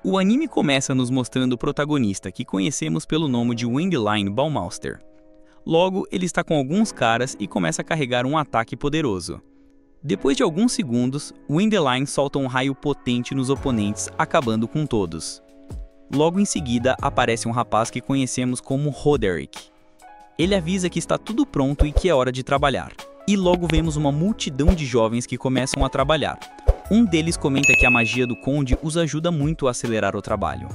O anime começa nos mostrando o protagonista, que conhecemos pelo nome de Wendelin Baumeister. Logo, ele está com alguns caras e começa a carregar um ataque poderoso. Depois de alguns segundos, Wendelin solta um raio potente nos oponentes, acabando com todos. Logo em seguida, aparece um rapaz que conhecemos como Roderick. Ele avisa que está tudo pronto e que é hora de trabalhar. E logo vemos uma multidão de jovens que começam a trabalhar. Um deles comenta que a magia do Conde os ajuda muito a acelerar o trabalho.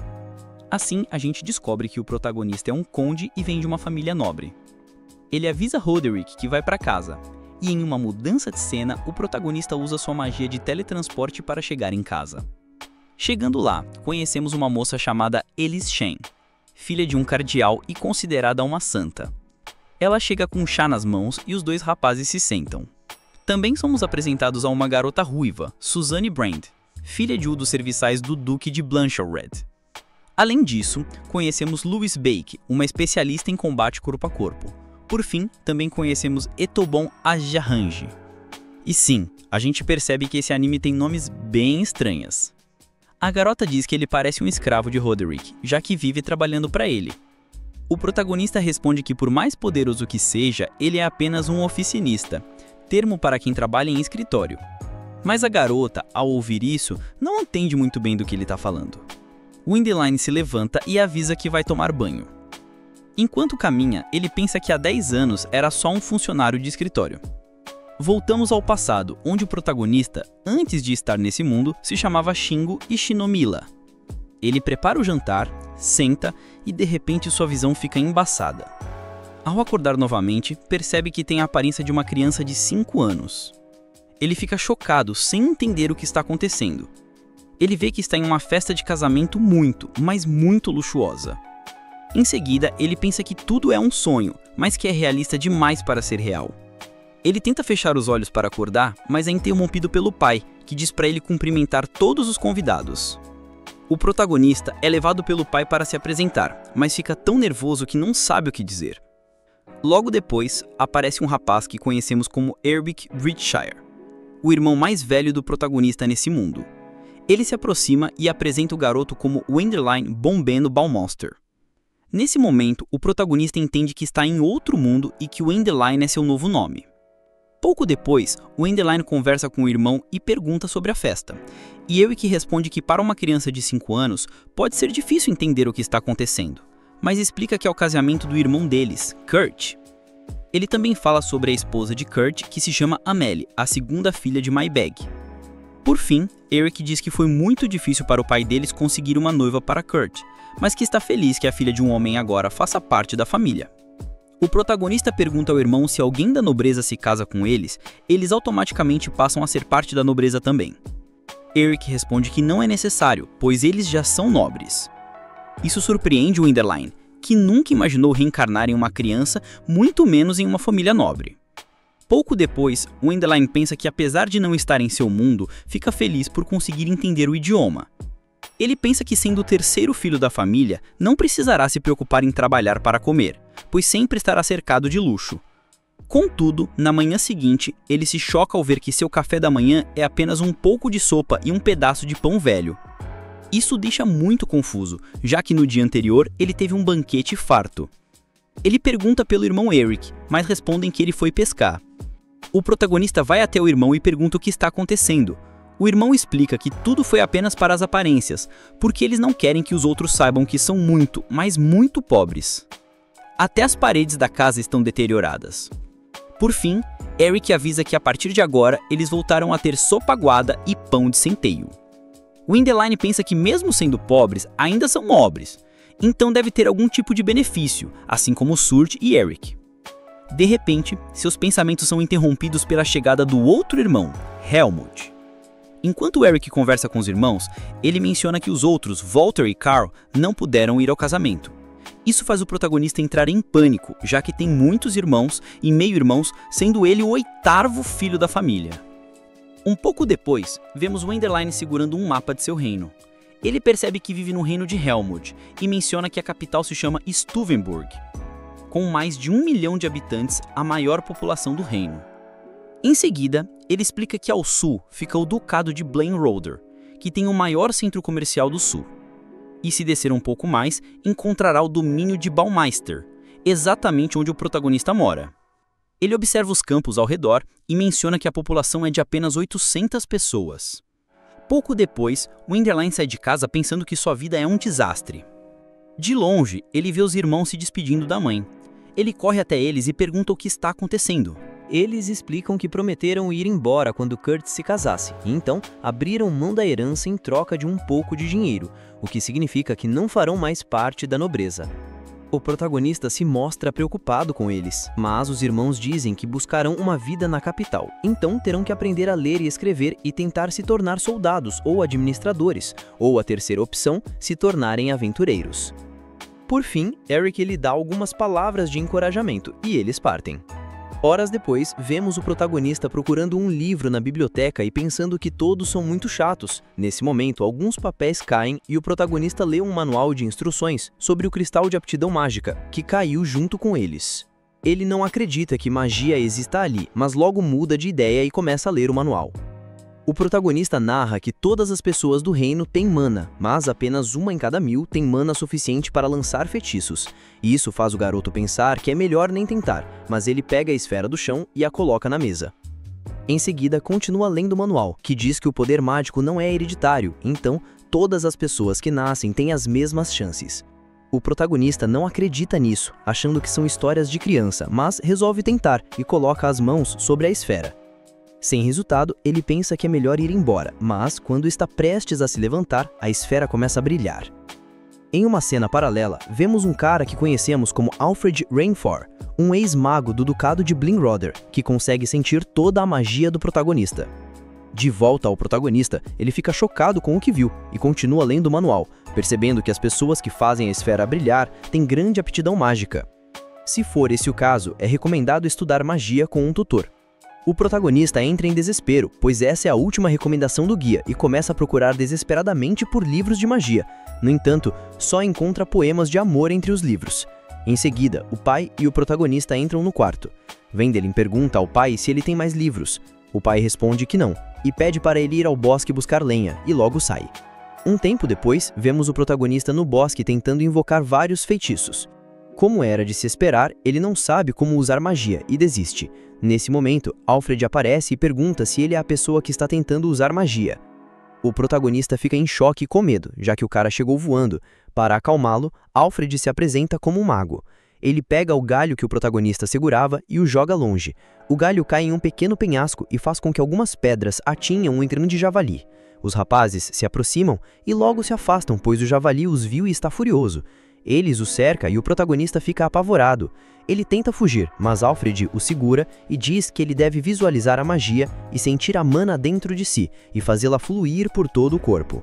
Assim, a gente descobre que o protagonista é um conde e vem de uma família nobre. Ele avisa Roderick que vai para casa, e em uma mudança de cena, o protagonista usa sua magia de teletransporte para chegar em casa. Chegando lá, conhecemos uma moça chamada Elise Shen, filha de um cardeal e considerada uma santa. Ela chega com um chá nas mãos e os dois rapazes se sentam. Também somos apresentados a uma garota ruiva, Suzanne Brand, filha de um dos serviçais do Duque de Blanchard. Além disso, conhecemos Louise Bake, uma especialista em combate corpo a corpo. Por fim, também conhecemos Etobon Ajaranji. E sim, a gente percebe que esse anime tem nomes bem estranhos. A garota diz que ele parece um escravo de Roderick, já que vive trabalhando para ele. O protagonista responde que por mais poderoso que seja, ele é apenas um oficinista, termo para quem trabalha em escritório. Mas a garota, ao ouvir isso, não entende muito bem do que ele está falando. Wendelin se levanta e avisa que vai tomar banho. Enquanto caminha, ele pensa que há 10 anos era só um funcionário de escritório. Voltamos ao passado, onde o protagonista, antes de estar nesse mundo, se chamava Shingo Ishinomila. Ele prepara o jantar, senta e de repente sua visão fica embaçada. Ao acordar novamente, percebe que tem a aparência de uma criança de 5 anos. Ele fica chocado, sem entender o que está acontecendo. Ele vê que está em uma festa de casamento muito, mas muito luxuosa. Em seguida, ele pensa que tudo é um sonho, mas que é realista demais para ser real. Ele tenta fechar os olhos para acordar, mas é interrompido pelo pai, que diz para ele cumprimentar todos os convidados. O protagonista é levado pelo pai para se apresentar, mas fica tão nervoso que não sabe o que dizer. Logo depois, aparece um rapaz que conhecemos como Eric Bridgeshire, o irmão mais velho do protagonista nesse mundo. Ele se aproxima e apresenta o garoto como Wendelin Bombeno Baumeister. Nesse momento, o protagonista entende que está em outro mundo e que Wendelin é seu novo nome. Pouco depois, Wendelin conversa com o irmão e pergunta sobre a festa. E Eric responde que para uma criança de 5 anos, pode ser difícil entender o que está acontecendo, mas explica que é o casamento do irmão deles, Kurt. Ele também fala sobre a esposa de Kurt, que se chama Amélie, a segunda filha de Maybag. Por fim, Eric diz que foi muito difícil para o pai deles conseguir uma noiva para Kurt, mas que está feliz que a filha de um homem agora faça parte da família. O protagonista pergunta ao irmão se alguém da nobreza se casa com eles, eles automaticamente passam a ser parte da nobreza também. Eric responde que não é necessário, pois eles já são nobres. Isso surpreende Wendelin, que nunca imaginou reencarnar em uma criança, muito menos em uma família nobre. Pouco depois, Wendelin pensa que apesar de não estar em seu mundo, fica feliz por conseguir entender o idioma. Ele pensa que sendo o terceiro filho da família, não precisará se preocupar em trabalhar para comer, pois sempre estará cercado de luxo. Contudo, na manhã seguinte, ele se choca ao ver que seu café da manhã é apenas um pouco de sopa e um pedaço de pão velho. Isso o deixa muito confuso, já que no dia anterior ele teve um banquete farto. Ele pergunta pelo irmão Eric, mas respondem que ele foi pescar. O protagonista vai até o irmão e pergunta o que está acontecendo. O irmão explica que tudo foi apenas para as aparências, porque eles não querem que os outros saibam que são muito, mas muito pobres. Até as paredes da casa estão deterioradas. Por fim, Eric avisa que a partir de agora eles voltaram a ter sopa aguada e pão de centeio. Wendelin pensa que mesmo sendo pobres, ainda são nobres, então deve ter algum tipo de benefício, assim como Surt e Eric. De repente, seus pensamentos são interrompidos pela chegada do outro irmão, Helmut. Enquanto Eric conversa com os irmãos, ele menciona que os outros, Walter e Carl, não puderam ir ao casamento. Isso faz o protagonista entrar em pânico, já que tem muitos irmãos e meio-irmãos, sendo ele o 8º filho da família. Um pouco depois, vemos Wendelin segurando um mapa de seu reino. Ele percebe que vive no reino de Helmut e menciona que a capital se chama Stuvenburg, com mais de 1 milhão de habitantes, a maior população do reino. Em seguida, ele explica que ao sul fica o Ducado de Blainroder, que tem o maior centro comercial do sul. E se descer um pouco mais, encontrará o domínio de Baumeister, exatamente onde o protagonista mora. Ele observa os campos ao redor e menciona que a população é de apenas 800 pessoas. Pouco depois, Wenderline sai de casa pensando que sua vida é um desastre. De longe, ele vê os irmãos se despedindo da mãe. Ele corre até eles e pergunta o que está acontecendo. Eles explicam que prometeram ir embora quando Kurt se casasse, e então abriram mão da herança em troca de um pouco de dinheiro, o que significa que não farão mais parte da nobreza. O protagonista se mostra preocupado com eles, mas os irmãos dizem que buscarão uma vida na capital, então terão que aprender a ler e escrever e tentar se tornar soldados ou administradores, ou a terceira opção, se tornarem aventureiros. Por fim, Eric lhe dá algumas palavras de encorajamento, e eles partem. Horas depois, vemos o protagonista procurando um livro na biblioteca e pensando que todos são muito chatos. Nesse momento, alguns papéis caem e o protagonista lê um manual de instruções sobre o cristal de aptidão mágica, que caiu junto com eles. Ele não acredita que magia exista ali, mas logo muda de ideia e começa a ler o manual. O protagonista narra que todas as pessoas do reino têm mana, mas apenas uma em cada 1000 tem mana suficiente para lançar feitiços. E isso faz o garoto pensar que é melhor nem tentar, mas ele pega a esfera do chão e a coloca na mesa. Em seguida, continua lendo o manual, que diz que o poder mágico não é hereditário, então todas as pessoas que nascem têm as mesmas chances. O protagonista não acredita nisso, achando que são histórias de criança, mas resolve tentar e coloca as mãos sobre a esfera. Sem resultado, ele pensa que é melhor ir embora, mas quando está prestes a se levantar, a esfera começa a brilhar. Em uma cena paralela, vemos um cara que conhecemos como Alfred Rainford, um ex-mago do Ducado de Blingroder, que consegue sentir toda a magia do protagonista. De volta ao protagonista, ele fica chocado com o que viu e continua lendo o manual, percebendo que as pessoas que fazem a esfera brilhar têm grande aptidão mágica. Se for esse o caso, é recomendado estudar magia com um tutor. O protagonista entra em desespero, pois essa é a última recomendação do guia e começa a procurar desesperadamente por livros de magia. No entanto, só encontra poemas de amor entre os livros. Em seguida, o pai e o protagonista entram no quarto. Wendelin pergunta ao pai se ele tem mais livros. O pai responde que não, e pede para ele ir ao bosque buscar lenha, e logo sai. Um tempo depois, vemos o protagonista no bosque tentando invocar vários feitiços. Como era de se esperar, ele não sabe como usar magia e desiste. Nesse momento, Alfred aparece e pergunta se ele é a pessoa que está tentando usar magia. O protagonista fica em choque e com medo, já que o cara chegou voando. Para acalmá-lo, Alfred se apresenta como um mago. Ele pega o galho que o protagonista segurava e o joga longe. O galho cai em um pequeno penhasco e faz com que algumas pedras atinjam um grande javali. Os rapazes se aproximam e logo se afastam, pois o javali os viu e está furioso. Eles o cercam e o protagonista fica apavorado. Ele tenta fugir, mas Alfred o segura e diz que ele deve visualizar a magia e sentir a mana dentro de si e fazê-la fluir por todo o corpo.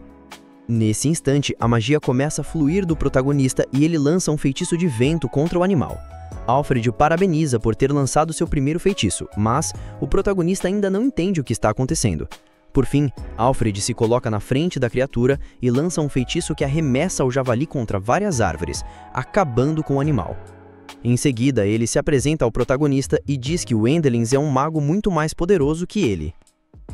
Nesse instante, a magia começa a fluir do protagonista e ele lança um feitiço de vento contra o animal. Alfred o parabeniza por ter lançado seu primeiro feitiço, mas o protagonista ainda não entende o que está acontecendo. Por fim, Alfred se coloca na frente da criatura e lança um feitiço que arremessa o javali contra várias árvores, acabando com o animal. Em seguida, ele se apresenta ao protagonista e diz que Wendelin é um mago muito mais poderoso que ele.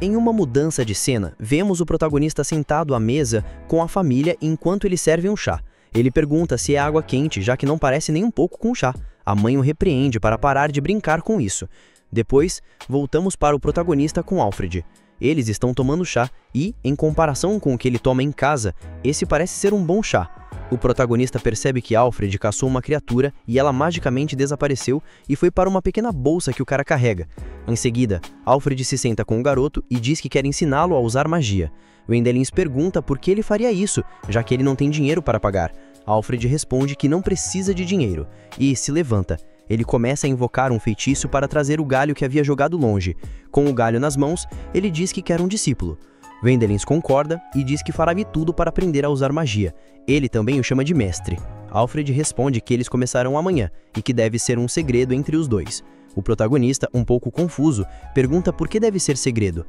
Em uma mudança de cena, vemos o protagonista sentado à mesa com a família enquanto eles servem um chá. Ele pergunta se é água quente, já que não parece nem um pouco com o chá. A mãe o repreende para parar de brincar com isso. Depois, voltamos para o protagonista com Alfred. Eles estão tomando chá e, em comparação com o que ele toma em casa, esse parece ser um bom chá. O protagonista percebe que Alfred caçou uma criatura e ela magicamente desapareceu e foi para uma pequena bolsa que o cara carrega. Em seguida, Alfred se senta com o garoto e diz que quer ensiná-lo a usar magia. Wendelin pergunta por que ele faria isso, já que ele não tem dinheiro para pagar. Alfred responde que não precisa de dinheiro e se levanta. Ele começa a invocar um feitiço para trazer o galho que havia jogado longe. Com o galho nas mãos, ele diz que quer um discípulo. Wendelin concorda e diz que fará de tudo para aprender a usar magia. Ele também o chama de mestre. Alfred responde que eles começarão amanhã e que deve ser um segredo entre os dois. O protagonista, um pouco confuso, pergunta por que deve ser segredo.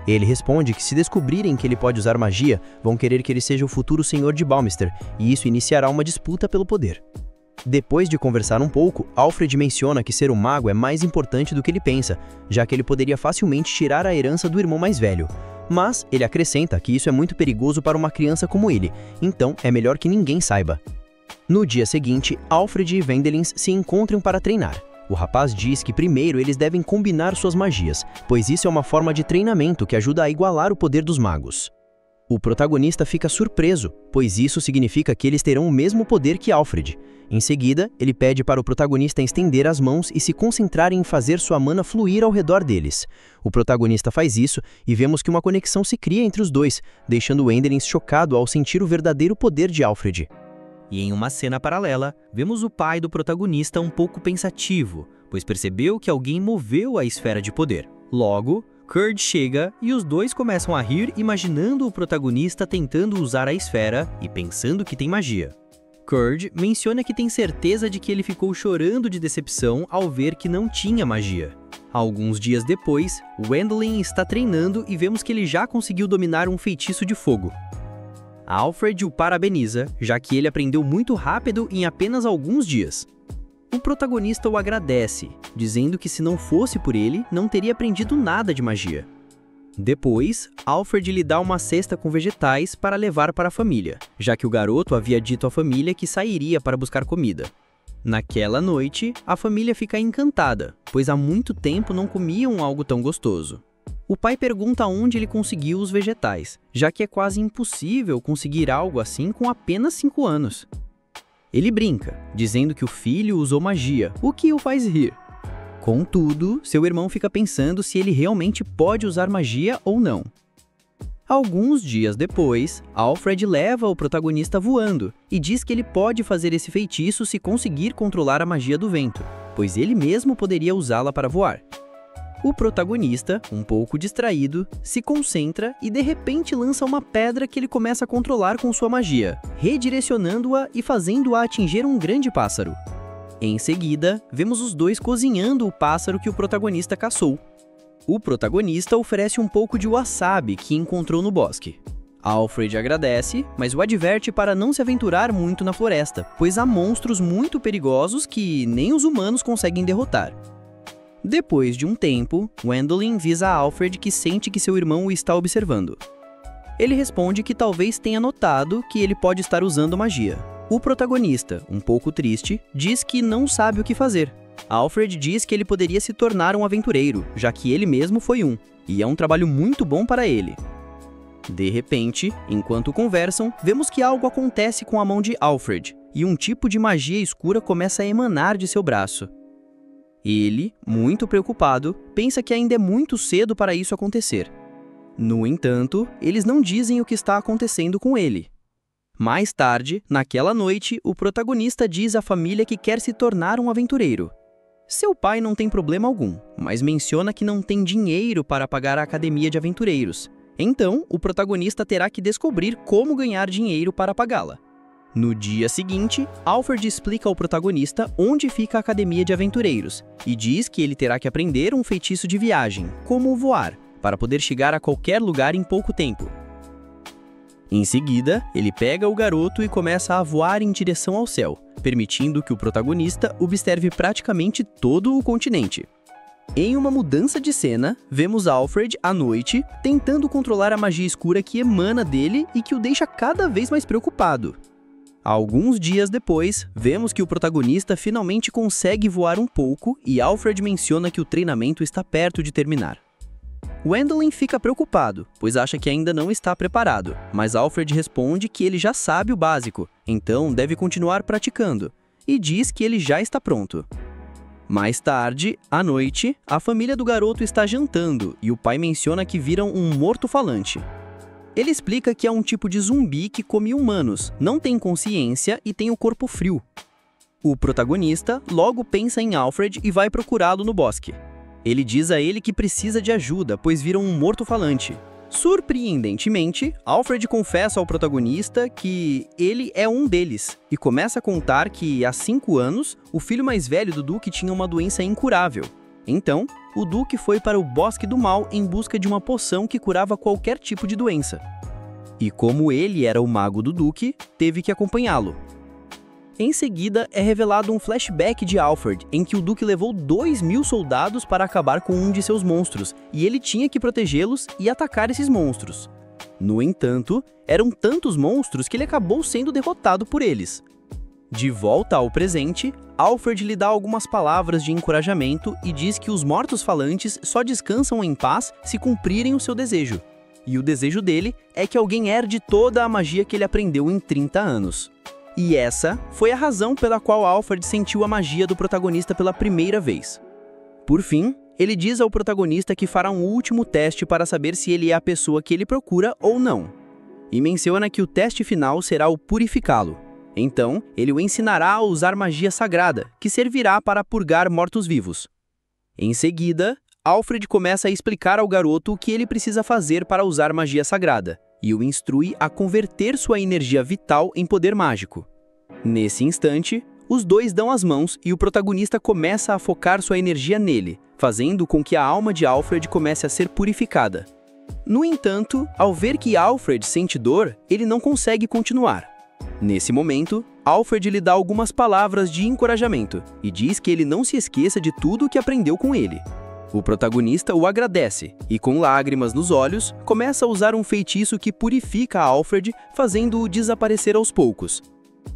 Ele responde que se descobrirem que ele pode usar magia, vão querer que ele seja o futuro senhor de Baumeister, e isso iniciará uma disputa pelo poder. Depois de conversar um pouco, Alfred menciona que ser um mago é mais importante do que ele pensa, já que ele poderia facilmente tirar a herança do irmão mais velho. Mas ele acrescenta que isso é muito perigoso para uma criança como ele, então é melhor que ninguém saiba. No dia seguinte, Alfred e Wendelin se encontram para treinar. O rapaz diz que primeiro eles devem combinar suas magias, pois isso é uma forma de treinamento que ajuda a igualar o poder dos magos. O protagonista fica surpreso, pois isso significa que eles terão o mesmo poder que Alfred. Em seguida, ele pede para o protagonista estender as mãos e se concentrar em fazer sua mana fluir ao redor deles. O protagonista faz isso e vemos que uma conexão se cria entre os dois, deixando Wendelin chocado ao sentir o verdadeiro poder de Alfred. E em uma cena paralela, vemos o pai do protagonista um pouco pensativo, pois percebeu que alguém moveu a esfera de poder. Logo, Curd chega e os dois começam a rir, imaginando o protagonista tentando usar a esfera e pensando que tem magia. Curd menciona que tem certeza de que ele ficou chorando de decepção ao ver que não tinha magia. Alguns dias depois, Wendelin está treinando e vemos que ele já conseguiu dominar um feitiço de fogo. Alfred o parabeniza, já que ele aprendeu muito rápido em apenas alguns dias. O protagonista o agradece, dizendo que se não fosse por ele, não teria aprendido nada de magia. Depois, Alfred lhe dá uma cesta com vegetais para levar para a família, já que o garoto havia dito à família que sairia para buscar comida. Naquela noite, a família fica encantada, pois há muito tempo não comiam algo tão gostoso. O pai pergunta onde ele conseguiu os vegetais, já que é quase impossível conseguir algo assim com apenas 5 anos. Ele brinca, dizendo que o filho usou magia, o que o faz rir. Contudo, seu irmão fica pensando se ele realmente pode usar magia ou não. Alguns dias depois, Alfred leva o protagonista voando e diz que ele pode fazer esse feitiço se conseguir controlar a magia do vento, pois ele mesmo poderia usá-la para voar. O protagonista, um pouco distraído, se concentra e de repente lança uma pedra que ele começa a controlar com sua magia, redirecionando-a e fazendo-a atingir um grande pássaro. Em seguida, vemos os dois cozinhando o pássaro que o protagonista caçou. O protagonista oferece um pouco de wasabi que encontrou no bosque. Alfred agradece, mas o adverte para não se aventurar muito na floresta, pois há monstros muito perigosos que nem os humanos conseguem derrotar. Depois de um tempo, Wendelin avisa a Alfred que sente que seu irmão o está observando. Ele responde que talvez tenha notado que ele pode estar usando magia. O protagonista, um pouco triste, diz que não sabe o que fazer. Alfred diz que ele poderia se tornar um aventureiro, já que ele mesmo foi um, e é um trabalho muito bom para ele. De repente, enquanto conversam, vemos que algo acontece com a mão de Alfred, e um tipo de magia escura começa a emanar de seu braço. Ele, muito preocupado, pensa que ainda é muito cedo para isso acontecer. No entanto, eles não dizem o que está acontecendo com ele. Mais tarde, naquela noite, o protagonista diz à família que quer se tornar um aventureiro. Seu pai não tem problema algum, mas menciona que não tem dinheiro para pagar a academia de aventureiros. Então, o protagonista terá que descobrir como ganhar dinheiro para pagá-la. No dia seguinte, Alfred explica ao protagonista onde fica a academia de aventureiros e diz que ele terá que aprender um feitiço de viagem, como voar, para poder chegar a qualquer lugar em pouco tempo. Em seguida, ele pega o garoto e começa a voar em direção ao céu, permitindo que o protagonista observe praticamente todo o continente. Em uma mudança de cena, vemos Alfred, à noite, tentando controlar a magia escura que emana dele e que o deixa cada vez mais preocupado. Alguns dias depois, vemos que o protagonista finalmente consegue voar um pouco e Alfred menciona que o treinamento está perto de terminar. Wendelin fica preocupado, pois acha que ainda não está preparado, mas Alfred responde que ele já sabe o básico, então deve continuar praticando, e diz que ele já está pronto. Mais tarde, à noite, a família do garoto está jantando e o pai menciona que viram um morto-falante. Ele explica que é um tipo de zumbi que come humanos, não tem consciência e tem o corpo frio. O protagonista logo pensa em Alfred e vai procurá-lo no bosque. Ele diz a ele que precisa de ajuda, pois viram um morto-falante. Surpreendentemente, Alfred confessa ao protagonista que ele é um deles e começa a contar que, há 5 anos, o filho mais velho do Duque tinha uma doença incurável. Então, o Duque foi para o Bosque do Mal em busca de uma poção que curava qualquer tipo de doença. E como ele era o mago do Duque, teve que acompanhá-lo. Em seguida, é revelado um flashback de Alfred, em que o Duque levou 2.000 soldados para acabar com um de seus monstros, e ele tinha que protegê-los e atacar esses monstros. No entanto, eram tantos monstros que ele acabou sendo derrotado por eles. De volta ao presente, Alfred lhe dá algumas palavras de encorajamento e diz que os mortos-falantes só descansam em paz se cumprirem o seu desejo. E o desejo dele é que alguém herde toda a magia que ele aprendeu em 30 anos. E essa foi a razão pela qual Alfred sentiu a magia do protagonista pela primeira vez. Por fim, ele diz ao protagonista que fará um último teste para saber se ele é a pessoa que ele procura ou não. E menciona que o teste final será o purificá-lo. Então, ele o ensinará a usar magia sagrada, que servirá para purgar mortos-vivos. Em seguida, Alfred começa a explicar ao garoto o que ele precisa fazer para usar magia sagrada, e o instrui a converter sua energia vital em poder mágico. Nesse instante, os dois dão as mãos e o protagonista começa a focar sua energia nele, fazendo com que a alma de Alfred comece a ser purificada. No entanto, ao ver que Alfred sente dor, ele não consegue continuar. Nesse momento, Alfred lhe dá algumas palavras de encorajamento e diz que ele não se esqueça de tudo o que aprendeu com ele. O protagonista o agradece e, com lágrimas nos olhos, começa a usar um feitiço que purifica Alfred, fazendo-o desaparecer aos poucos.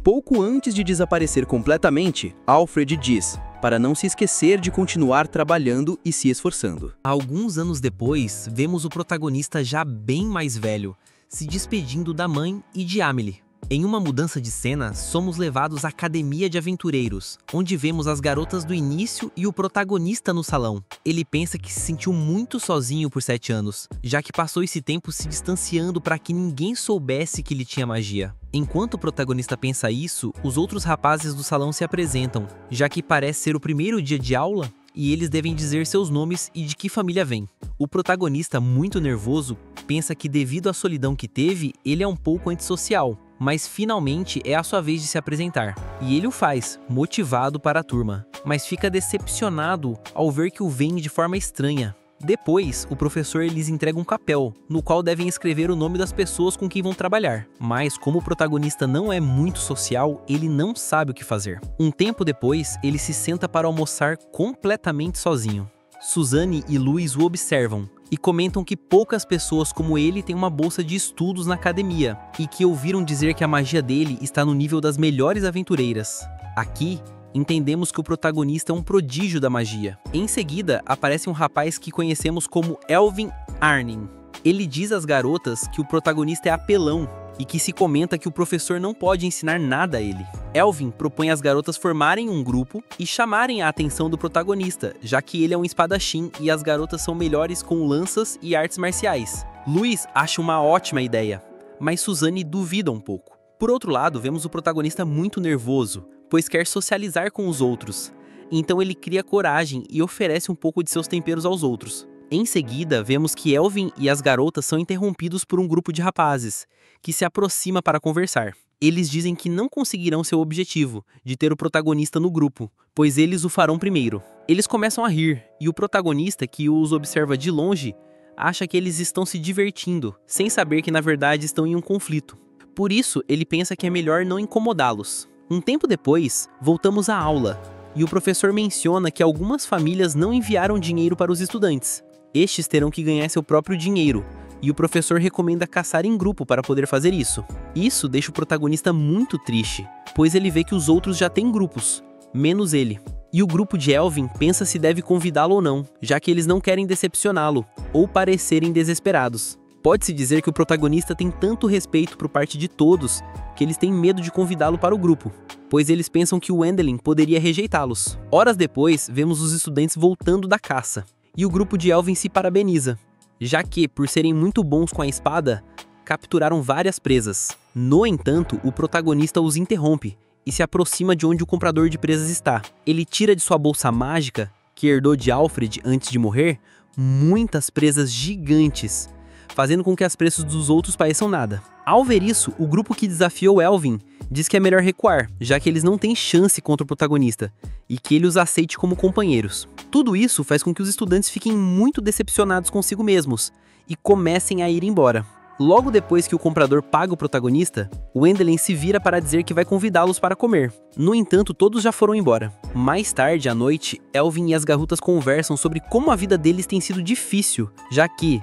Pouco antes de desaparecer completamente, Alfred diz, para não se esquecer de continuar trabalhando e se esforçando. Alguns anos depois, vemos o protagonista já bem mais velho, se despedindo da mãe e de Amelie. Em uma mudança de cena, somos levados à Academia de Aventureiros, onde vemos as garotas do início e o protagonista no salão. Ele pensa que se sentiu muito sozinho por 7 anos, já que passou esse tempo se distanciando para que ninguém soubesse que ele tinha magia. Enquanto o protagonista pensa isso, os outros rapazes do salão se apresentam, já que parece ser o primeiro dia de aula e eles devem dizer seus nomes e de que família vem. O protagonista, muito nervoso, pensa que devido à solidão que teve, ele é um pouco antissocial. Mas finalmente é a sua vez de se apresentar. E ele o faz, motivado para a turma. Mas fica decepcionado ao ver que o veem de forma estranha. Depois, o professor lhes entrega um papel, no qual devem escrever o nome das pessoas com quem vão trabalhar. Mas como o protagonista não é muito social, ele não sabe o que fazer. Um tempo depois, ele se senta para almoçar completamente sozinho. Suzanne e Luiz o observam e comentam que poucas pessoas como ele têm uma bolsa de estudos na academia e que ouviram dizer que a magia dele está no nível das melhores aventureiras. Aqui, entendemos que o protagonista é um prodígio da magia. Em seguida, aparece um rapaz que conhecemos como Elvin Arnim. Ele diz às garotas que o protagonista é apelão e que se comenta que o professor não pode ensinar nada a ele. Elvin propõe às garotas formarem um grupo e chamarem a atenção do protagonista, já que ele é um espadachim e as garotas são melhores com lanças e artes marciais. Luiz acha uma ótima ideia, mas Suzanne duvida um pouco. Por outro lado, vemos o protagonista muito nervoso, pois quer socializar com os outros. Então ele cria coragem e oferece um pouco de seus temperos aos outros. Em seguida, vemos que Elvin e as garotas são interrompidos por um grupo de rapazes, que se aproxima para conversar. Eles dizem que não conseguirão seu objetivo, de ter o protagonista no grupo, pois eles o farão primeiro. Eles começam a rir, e o protagonista, que os observa de longe, acha que eles estão se divertindo, sem saber que na verdade estão em um conflito. Por isso, ele pensa que é melhor não incomodá-los. Um tempo depois, voltamos à aula, e o professor menciona que algumas famílias não enviaram dinheiro para os estudantes. Estes terão que ganhar seu próprio dinheiro, e o professor recomenda caçar em grupo para poder fazer isso. Isso deixa o protagonista muito triste, pois ele vê que os outros já têm grupos, menos ele. E o grupo de Elvin pensa se deve convidá-lo ou não, já que eles não querem decepcioná-lo, ou parecerem desesperados. Pode-se dizer que o protagonista tem tanto respeito por parte de todos, que eles têm medo de convidá-lo para o grupo, pois eles pensam que o Wendelin poderia rejeitá-los. Horas depois, vemos os estudantes voltando da caça, e o grupo de Elvin se parabeniza, já que, por serem muito bons com a espada, capturaram várias presas. No entanto, o protagonista os interrompe e se aproxima de onde o comprador de presas está. Ele tira de sua bolsa mágica, que herdou de Alfred antes de morrer, muitas presas gigantes, fazendo com que as presas dos outros pareçam nada. Ao ver isso, o grupo que desafiou Elvin diz que é melhor recuar, já que eles não têm chance contra o protagonista, e que ele os aceite como companheiros. Tudo isso faz com que os estudantes fiquem muito decepcionados consigo mesmos, e comecem a ir embora. Logo depois que o comprador paga o protagonista, Wendelin se vira para dizer que vai convidá-los para comer. No entanto, todos já foram embora. Mais tarde, à noite, Elvin e as garotas conversam sobre como a vida deles tem sido difícil, já que,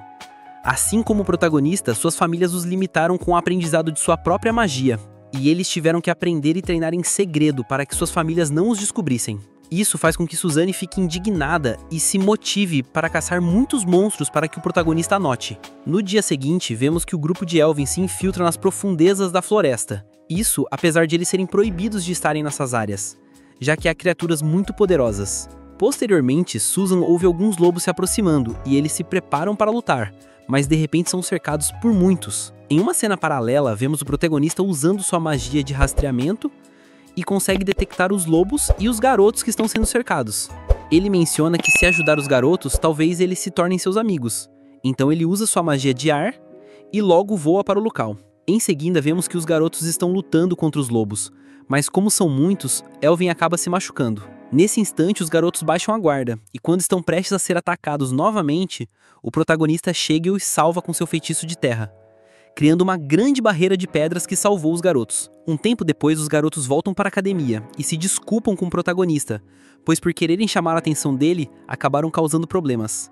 assim como o protagonista, suas famílias os limitaram com o aprendizado de sua própria magia, e eles tiveram que aprender e treinar em segredo para que suas famílias não os descobrissem. Isso faz com que Suzanne fique indignada e se motive para caçar muitos monstros para que o protagonista anote. No dia seguinte, vemos que o grupo de Elvin se infiltra nas profundezas da floresta. Isso apesar de eles serem proibidos de estarem nessas áreas, já que há criaturas muito poderosas. Posteriormente, Susan ouve alguns lobos se aproximando e eles se preparam para lutar, mas de repente são cercados por muitos. Em uma cena paralela, vemos o protagonista usando sua magia de rastreamento e consegue detectar os lobos e os garotos que estão sendo cercados. Ele menciona que se ajudar os garotos, talvez eles se tornem seus amigos. Então ele usa sua magia de ar e logo voa para o local. Em seguida, vemos que os garotos estão lutando contra os lobos, mas como são muitos, Elvin acaba se machucando. Nesse instante, os garotos baixam a guarda, e quando estão prestes a ser atacados novamente, o protagonista chega e os salva com seu feitiço de terra, criando uma grande barreira de pedras que salvou os garotos. Um tempo depois, os garotos voltam para a academia e se desculpam com o protagonista, pois por quererem chamar a atenção dele, acabaram causando problemas.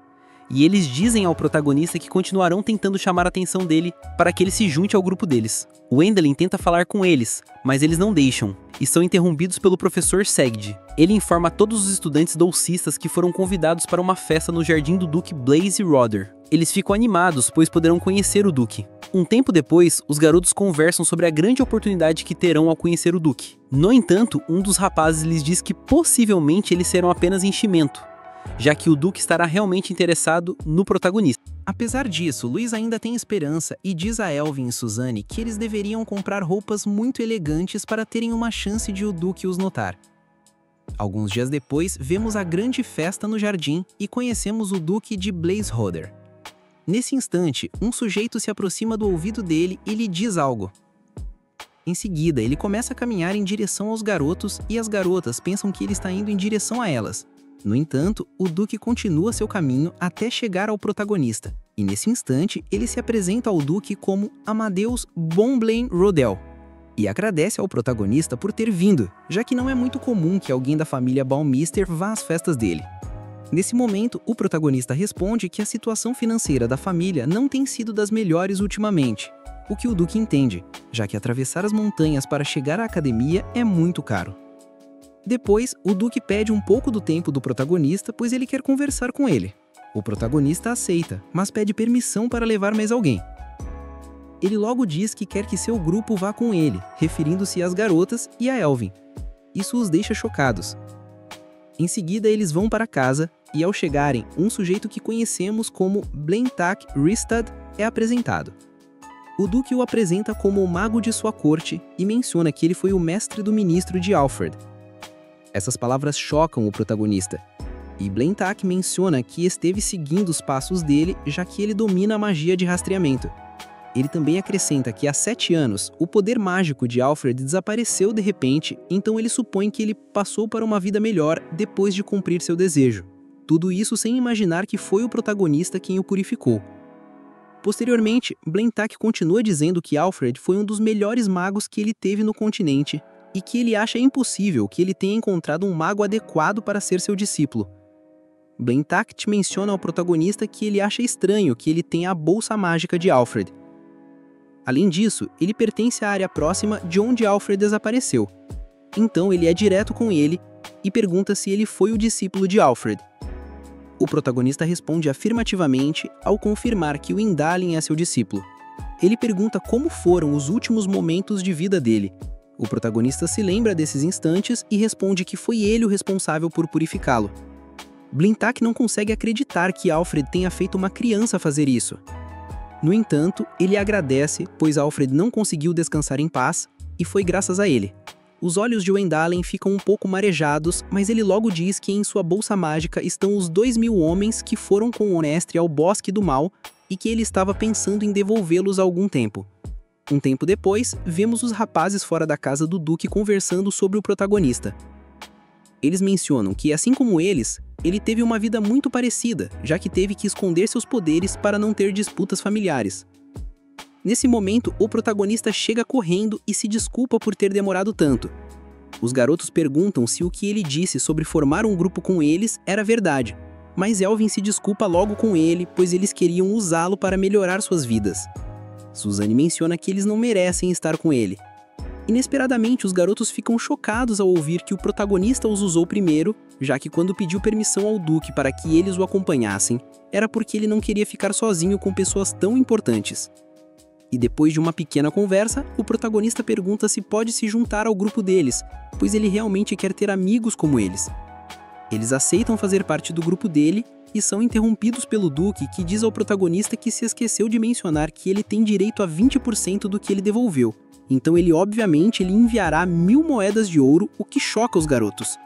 E eles dizem ao protagonista que continuarão tentando chamar a atenção dele para que ele se junte ao grupo deles. Wendelin tenta falar com eles, mas eles não deixam, e são interrompidos pelo professor Segd. Ele informa a todos os estudantes dolcistas que foram convidados para uma festa no jardim do Duque Blaze Roder. Eles ficam animados, pois poderão conhecer o Duque. Um tempo depois, os garotos conversam sobre a grande oportunidade que terão ao conhecer o Duque. No entanto, um dos rapazes lhes diz que possivelmente eles serão apenas enchimento, já que o Duque estará realmente interessado no protagonista. Apesar disso, Luiz ainda tem esperança e diz a Elvin e Suzanne que eles deveriam comprar roupas muito elegantes para terem uma chance de o Duque os notar. Alguns dias depois, vemos a grande festa no jardim e conhecemos o Duque de Blaze Roder. Nesse instante, um sujeito se aproxima do ouvido dele e lhe diz algo. Em seguida, ele começa a caminhar em direção aos garotos e as garotas pensam que ele está indo em direção a elas. No entanto, o Duque continua seu caminho até chegar ao protagonista, e nesse instante ele se apresenta ao Duque como Amadeus Bonblain Rodel, e agradece ao protagonista por ter vindo, já que não é muito comum que alguém da família Baumeister vá às festas dele. Nesse momento, o protagonista responde que a situação financeira da família não tem sido das melhores ultimamente, o que o Duque entende, já que atravessar as montanhas para chegar à academia é muito caro. Depois, o Duque pede um pouco do tempo do protagonista, pois ele quer conversar com ele. O protagonista aceita, mas pede permissão para levar mais alguém. Ele logo diz que quer que seu grupo vá com ele, referindo-se às garotas e a Elvin. Isso os deixa chocados. Em seguida, eles vão para casa, e ao chegarem, um sujeito que conhecemos como Blentak Ristad é apresentado. O Duque o apresenta como o mago de sua corte e menciona que ele foi o mestre do ministro de Alfred. Essas palavras chocam o protagonista, e Blentak menciona que esteve seguindo os passos dele, já que ele domina a magia de rastreamento. Ele também acrescenta que há 7 anos, o poder mágico de Alfred desapareceu de repente, então ele supõe que ele passou para uma vida melhor depois de cumprir seu desejo. Tudo isso sem imaginar que foi o protagonista quem o purificou. Posteriormente, Blentak continua dizendo que Alfred foi um dos melhores magos que ele teve no continente, e que ele acha impossível que ele tenha encontrado um mago adequado para ser seu discípulo. Blentak menciona ao protagonista que ele acha estranho que ele tenha a bolsa mágica de Alfred. Além disso, ele pertence à área próxima de onde Alfred desapareceu. Então ele é direto com ele e pergunta se ele foi o discípulo de Alfred. O protagonista responde afirmativamente ao confirmar que o Indalin é seu discípulo. Ele pergunta como foram os últimos momentos de vida dele. O protagonista se lembra desses instantes e responde que foi ele o responsável por purificá-lo. Blentak não consegue acreditar que Alfred tenha feito uma criança fazer isso. No entanto, ele agradece, pois Alfred não conseguiu descansar em paz, e foi graças a ele. Os olhos de Wendalen ficam um pouco marejados, mas ele logo diz que em sua bolsa mágica estão os 2.000 homens que foram com Onestre ao Bosque do Mal e que ele estava pensando em devolvê-los há algum tempo. Um tempo depois, vemos os rapazes fora da casa do Duque conversando sobre o protagonista. Eles mencionam que, assim como eles, ele teve uma vida muito parecida, já que teve que esconder seus poderes para não ter disputas familiares. Nesse momento, o protagonista chega correndo e se desculpa por ter demorado tanto. Os garotos perguntam se o que ele disse sobre formar um grupo com eles era verdade, mas Elvin se desculpa logo com ele, pois eles queriam usá-lo para melhorar suas vidas. Suzanne menciona que eles não merecem estar com ele. Inesperadamente, os garotos ficam chocados ao ouvir que o protagonista os usou primeiro, já que quando pediu permissão ao Duque para que eles o acompanhassem, era porque ele não queria ficar sozinho com pessoas tão importantes. E depois de uma pequena conversa, o protagonista pergunta se pode se juntar ao grupo deles, pois ele realmente quer ter amigos como eles. Eles aceitam fazer parte do grupo dele e são interrompidos pelo Duque, que diz ao protagonista que se esqueceu de mencionar que ele tem direito a 20% do que ele devolveu. Então ele enviará 1000 moedas de ouro, o que choca os garotos.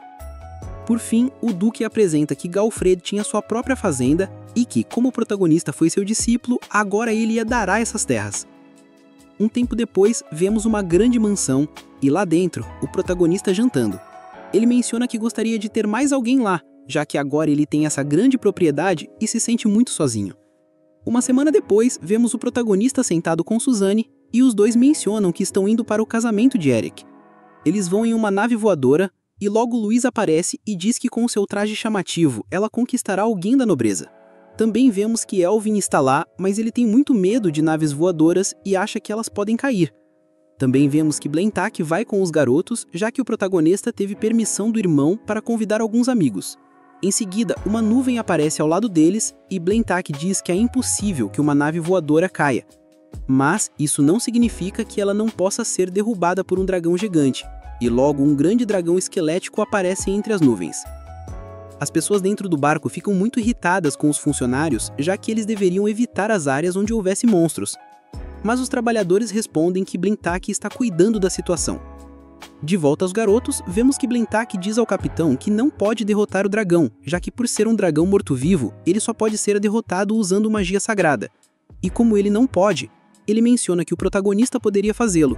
Por fim, o Duque apresenta que Galfred tinha sua própria fazenda e que, como o protagonista foi seu discípulo, agora ele lhe dará essas terras. Um tempo depois, vemos uma grande mansão e lá dentro, o protagonista jantando. Ele menciona que gostaria de ter mais alguém lá, já que agora ele tem essa grande propriedade e se sente muito sozinho. Uma semana depois, vemos o protagonista sentado com Suzanne e os dois mencionam que estão indo para o casamento de Eric. Eles vão em uma nave voadora e logo Louise aparece e diz que com seu traje chamativo ela conquistará alguém da nobreza. Também vemos que Elvin está lá, mas ele tem muito medo de naves voadoras e acha que elas podem cair. Também vemos que Blentak vai com os garotos, já que o protagonista teve permissão do irmão para convidar alguns amigos. Em seguida, uma nuvem aparece ao lado deles e Blentak diz que é impossível que uma nave voadora caia. Mas isso não significa que ela não possa ser derrubada por um dragão gigante, e logo um grande dragão esquelético aparece entre as nuvens. As pessoas dentro do barco ficam muito irritadas com os funcionários, já que eles deveriam evitar as áreas onde houvesse monstros. Mas os trabalhadores respondem que Blentak está cuidando da situação. De volta aos garotos, vemos que Blentak diz ao capitão que não pode derrotar o dragão, já que por ser um dragão morto-vivo, ele só pode ser derrotado usando magia sagrada. E como ele não pode, ele menciona que o protagonista poderia fazê-lo.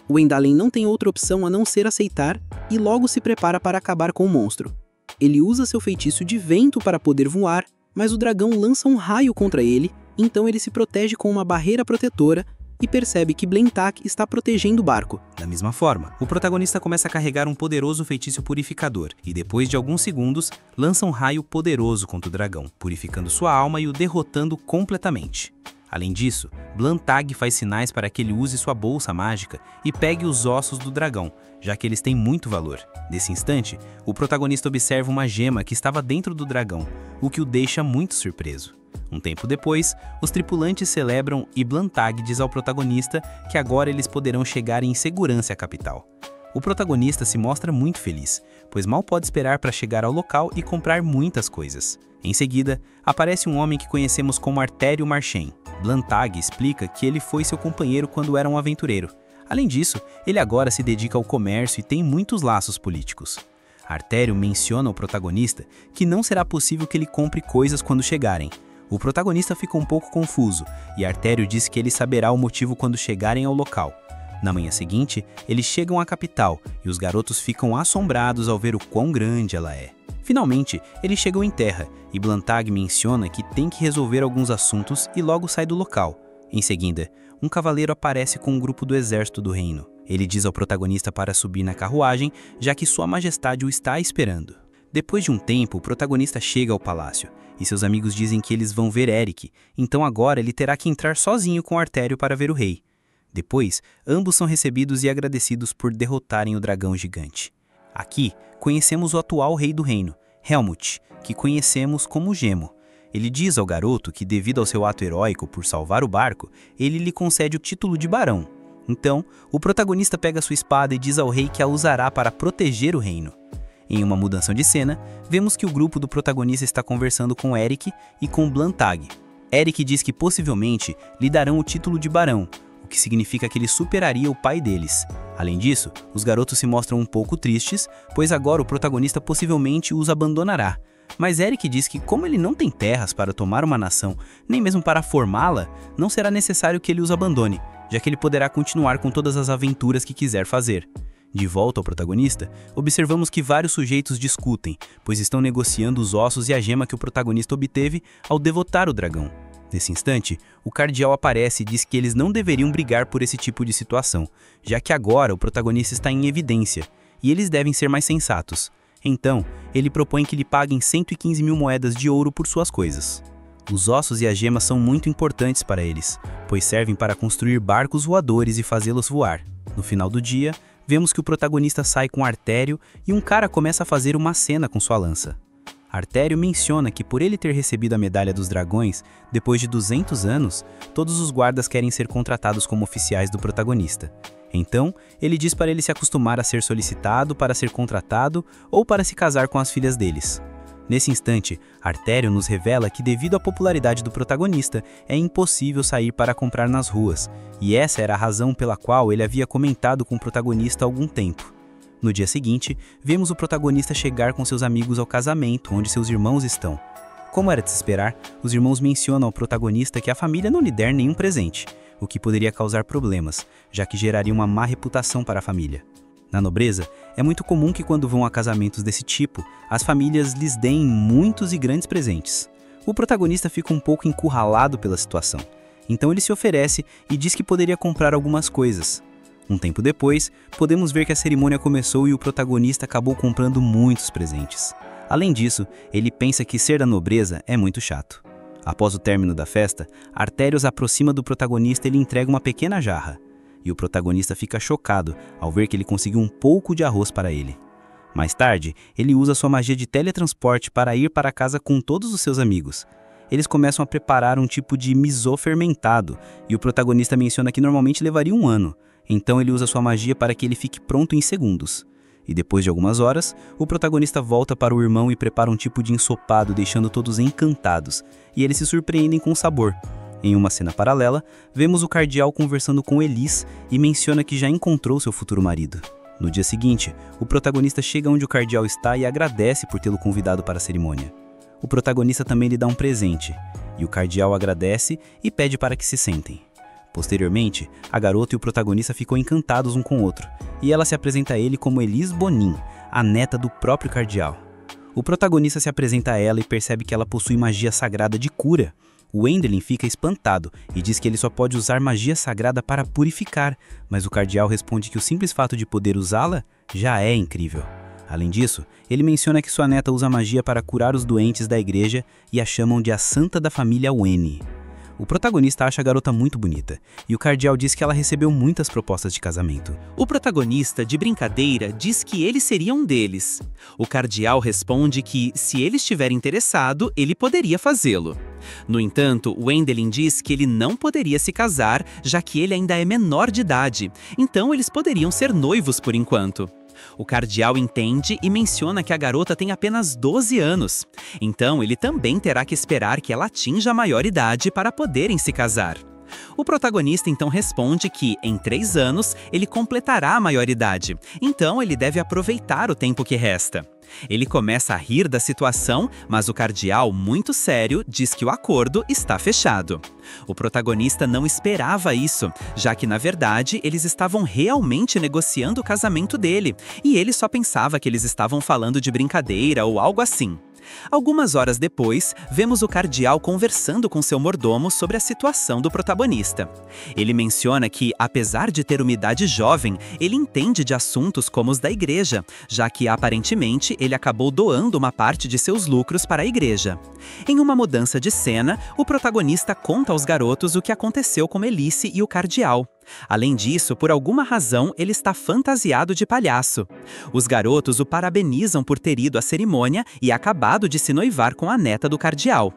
Wendalen não tem outra opção a não ser aceitar e logo se prepara para acabar com o monstro. Ele usa seu feitiço de vento para poder voar, mas o dragão lança um raio contra ele, então ele se protege com uma barreira protetora e percebe que Blentak está protegendo o barco. Da mesma forma, o protagonista começa a carregar um poderoso feitiço purificador e depois de alguns segundos, lança um raio poderoso contra o dragão, purificando sua alma e o derrotando completamente. Além disso, Blentak faz sinais para que ele use sua bolsa mágica e pegue os ossos do dragão, já que eles têm muito valor. Nesse instante, o protagonista observa uma gema que estava dentro do dragão, o que o deixa muito surpreso. Um tempo depois, os tripulantes celebram e Blentak diz ao protagonista que agora eles poderão chegar em segurança à capital. O protagonista se mostra muito feliz, pois mal pode esperar para chegar ao local e comprar muitas coisas. Em seguida, aparece um homem que conhecemos como Artério Marchen. Blentak explica que ele foi seu companheiro quando era um aventureiro. Além disso, ele agora se dedica ao comércio e tem muitos laços políticos. Artério menciona ao protagonista que não será possível que ele compre coisas quando chegarem. O protagonista fica um pouco confuso e Artério diz que ele saberá o motivo quando chegarem ao local. Na manhã seguinte, eles chegam à capital e os garotos ficam assombrados ao ver o quão grande ela é. Finalmente, eles chegam em terra e Blentak menciona que tem que resolver alguns assuntos e logo sai do local. Em seguida, um cavaleiro aparece com um grupo do exército do reino. Ele diz ao protagonista para subir na carruagem, já que Sua Majestade o está esperando. Depois de um tempo, o protagonista chega ao palácio e seus amigos dizem que eles vão ver Eric, então agora ele terá que entrar sozinho com Artério para ver o rei. Depois, ambos são recebidos e agradecidos por derrotarem o dragão gigante. Aqui, conhecemos o atual rei do reino, Helmut, que conhecemos como Gemo. Ele diz ao garoto que, devido ao seu ato heróico por salvar o barco, ele lhe concede o título de barão. Então, o protagonista pega sua espada e diz ao rei que a usará para proteger o reino. Em uma mudança de cena, vemos que o grupo do protagonista está conversando com Eric e com Blentak. Eric diz que possivelmente lhe darão o título de barão, o que significa que ele superaria o pai deles. Além disso, os garotos se mostram um pouco tristes, pois agora o protagonista possivelmente os abandonará. Mas Eric diz que como ele não tem terras para tomar uma nação, nem mesmo para formá-la, não será necessário que ele os abandone, já que ele poderá continuar com todas as aventuras que quiser fazer. De volta ao protagonista, observamos que vários sujeitos discutem, pois estão negociando os ossos e a gema que o protagonista obteve ao derrotar o dragão. Nesse instante, o cardeal aparece e diz que eles não deveriam brigar por esse tipo de situação, já que agora o protagonista está em evidência, e eles devem ser mais sensatos. Então, ele propõe que lhe paguem 115 mil moedas de ouro por suas coisas. Os ossos e as gemas são muito importantes para eles, pois servem para construir barcos voadores e fazê-los voar. No final do dia, vemos que o protagonista sai com Artério e um cara começa a fazer uma cena com sua lança. Artério menciona que por ele ter recebido a Medalha dos Dragões, depois de 200 anos, todos os guardas querem ser contratados como oficiais do protagonista. Então, ele diz para ele se acostumar a ser solicitado para ser contratado ou para se casar com as filhas deles. Nesse instante, Artério nos revela que devido à popularidade do protagonista, é impossível sair para comprar nas ruas, e essa era a razão pela qual ele havia comentado com o protagonista há algum tempo. No dia seguinte, vemos o protagonista chegar com seus amigos ao casamento, onde seus irmãos estão. Como era de se esperar, os irmãos mencionam ao protagonista que a família não lhe der nenhum presente, o que poderia causar problemas, já que geraria uma má reputação para a família. Na nobreza, é muito comum que quando vão a casamentos desse tipo, as famílias lhes deem muitos e grandes presentes. O protagonista fica um pouco encurralado pela situação, então ele se oferece e diz que poderia comprar algumas coisas. Um tempo depois, podemos ver que a cerimônia começou e o protagonista acabou comprando muitos presentes. Além disso, ele pensa que ser da nobreza é muito chato. Após o término da festa, Artério se aproxima do protagonista e lhe entrega uma pequena jarra. E o protagonista fica chocado ao ver que ele conseguiu um pouco de arroz para ele. Mais tarde, ele usa sua magia de teletransporte para ir para casa com todos os seus amigos. Eles começam a preparar um tipo de miso fermentado, e o protagonista menciona que normalmente levaria 1 ano. Então ele usa sua magia para que ele fique pronto em segundos. E depois de algumas horas, o protagonista volta para o irmão e prepara um tipo de ensopado, deixando todos encantados, e eles se surpreendem com o sabor. Em uma cena paralela, vemos o cardeal conversando com Elis e menciona que já encontrou seu futuro marido. No dia seguinte, o protagonista chega onde o cardeal está e agradece por tê-lo convidado para a cerimônia. O protagonista também lhe dá um presente, e o cardeal agradece e pede para que se sentem. Posteriormente, a garota e o protagonista ficam encantados um com o outro, e ela se apresenta a ele como Elis Bonin, a neta do próprio cardeal. O protagonista se apresenta a ela e percebe que ela possui magia sagrada de cura. O Wendelin fica espantado e diz que ele só pode usar magia sagrada para purificar, mas o cardeal responde que o simples fato de poder usá-la já é incrível. Além disso, ele menciona que sua neta usa magia para curar os doentes da igreja e a chamam de a Santa da Família Weni. O protagonista acha a garota muito bonita, e o cardeal diz que ela recebeu muitas propostas de casamento. O protagonista, de brincadeira, diz que ele seria um deles. O cardeal responde que, se ele estiver interessado, ele poderia fazê-lo. No entanto, Wendelin diz que ele não poderia se casar, já que ele ainda é menor de idade, então eles poderiam ser noivos por enquanto. O cardeal entende e menciona que a garota tem apenas 12 anos. Então, ele também terá que esperar que ela atinja a maioridade para poderem se casar. O protagonista então responde que, em 3 anos, ele completará a maioridade. Então, ele deve aproveitar o tempo que resta. Ele começa a rir da situação, mas o cardeal, muito sério, diz que o acordo está fechado. O protagonista não esperava isso, já que, na verdade, eles estavam realmente negociando o casamento dele, e ele só pensava que eles estavam falando de brincadeira ou algo assim. Algumas horas depois, vemos o cardeal conversando com seu mordomo sobre a situação do protagonista. Ele menciona que, apesar de ter uma idade jovem, ele entende de assuntos como os da igreja, já que, aparentemente, ele acabou doando uma parte de seus lucros para a igreja. Em uma mudança de cena, o protagonista conta aos garotos o que aconteceu com Melice e o cardeal. Além disso, por alguma razão, ele está fantasiado de palhaço. Os garotos o parabenizam por ter ido à cerimônia e acabado de se noivar com a neta do cardeal.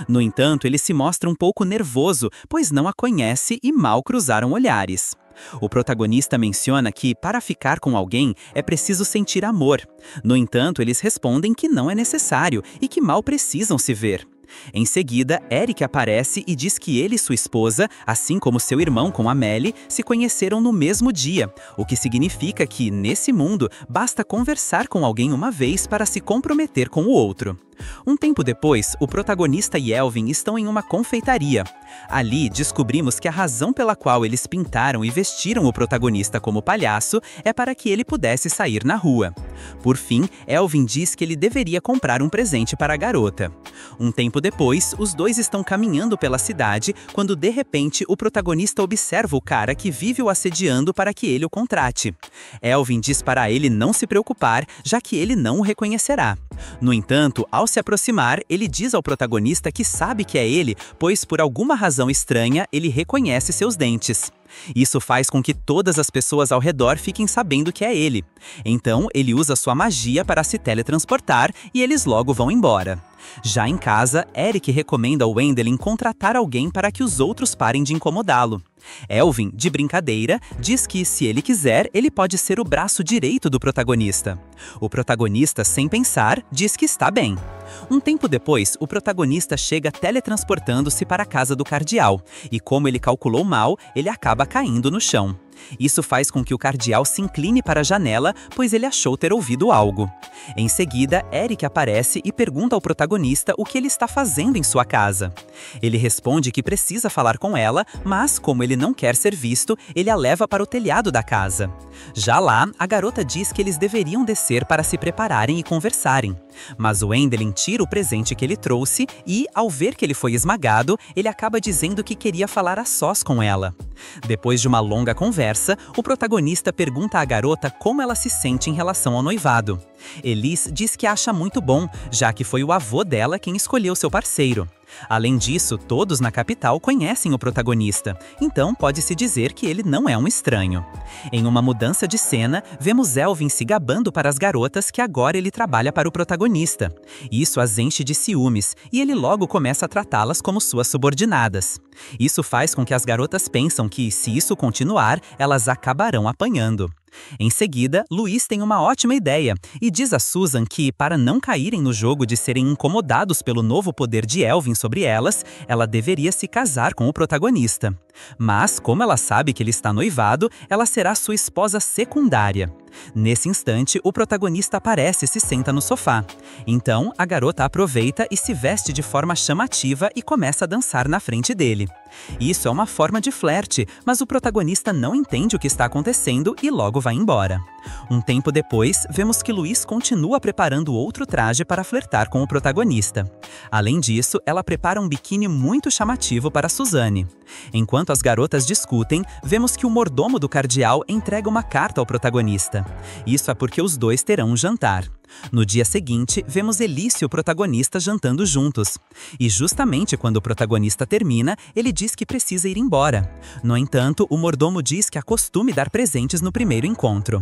No entanto, ele se mostra um pouco nervoso, pois não a conhece e mal cruzaram olhares. O protagonista menciona que, para ficar com alguém, é preciso sentir amor. No entanto, eles respondem que não é necessário e que mal precisam se ver. Em seguida, Eric aparece e diz que ele e sua esposa, assim como seu irmão com Amélie, se conheceram no mesmo dia, o que significa que, nesse mundo, basta conversar com alguém uma vez para se comprometer com o outro. Um tempo depois, o protagonista e Elvin estão em uma confeitaria. Ali, descobrimos que a razão pela qual eles pintaram e vestiram o protagonista como palhaço é para que ele pudesse sair na rua. Por fim, Elvin diz que ele deveria comprar um presente para a garota. Um tempo depois, os dois estão caminhando pela cidade quando, de repente, o protagonista observa o cara que vive o assediando para que ele o contrate. Elvin diz para ele não se preocupar, já que ele não o reconhecerá. No entanto, ao se aproximar, ele diz ao protagonista que sabe que é ele, pois por alguma razão estranha, ele reconhece seus dentes. Isso faz com que todas as pessoas ao redor fiquem sabendo que é ele. Então, ele usa sua magia para se teletransportar e eles logo vão embora. Já em casa, Eric recomenda ao Wendelin contratar alguém para que os outros parem de incomodá-lo. Elvin, de brincadeira, diz que, se ele quiser, ele pode ser o braço direito do protagonista. O protagonista, sem pensar, diz que está bem. Um tempo depois, o protagonista chega teletransportando-se para a casa do cardeal, e como ele calculou mal, ele acaba caindo no chão. Isso faz com que o cardeal se incline para a janela, pois ele achou ter ouvido algo. Em seguida, Eric aparece e pergunta ao protagonista o que ele está fazendo em sua casa. Ele responde que precisa falar com ela, mas, como ele não quer ser visto, ele a leva para o telhado da casa. Já lá, a garota diz que eles deveriam descer para se prepararem e conversarem. Mas o Wendelin tira o presente que ele trouxe e, ao ver que ele foi esmagado, ele acaba dizendo que queria falar a sós com ela. Depois de uma longa conversa, o protagonista pergunta à garota como ela se sente em relação ao noivado. Elise diz que acha muito bom, já que foi o avô dela quem escolheu seu parceiro. Além disso, todos na capital conhecem o protagonista, então pode-se dizer que ele não é um estranho. Em uma mudança de cena, vemos Elvin se gabando para as garotas que agora ele trabalha para o protagonista. Isso as enche de ciúmes, e ele logo começa a tratá-las como suas subordinadas. Isso faz com que as garotas pensam que, se isso continuar, elas acabarão apanhando. Em seguida, Luiz tem uma ótima ideia e diz a Susan que, para não caírem no jogo de serem incomodados pelo novo poder de Elvin sobre elas, ela deveria se casar com o protagonista. Mas, como ela sabe que ele está noivado, ela será sua esposa secundária. Nesse instante, o protagonista aparece e se senta no sofá. Então, a garota aproveita e se veste de forma chamativa e começa a dançar na frente dele. Isso é uma forma de flerte, mas o protagonista não entende o que está acontecendo e logo vai embora. Um tempo depois, vemos que Luiz continua preparando outro traje para flertar com o protagonista. Além disso, ela prepara um biquíni muito chamativo para Suzanne. Enquanto as garotas discutem, vemos que o mordomo do cardeal entrega uma carta ao protagonista. Isso é porque os dois terão um jantar. No dia seguinte, vemos Elise e o protagonista jantando juntos. E justamente quando o protagonista termina, ele diz que precisa ir embora. No entanto, o mordomo diz que é costume dar presentes no primeiro encontro.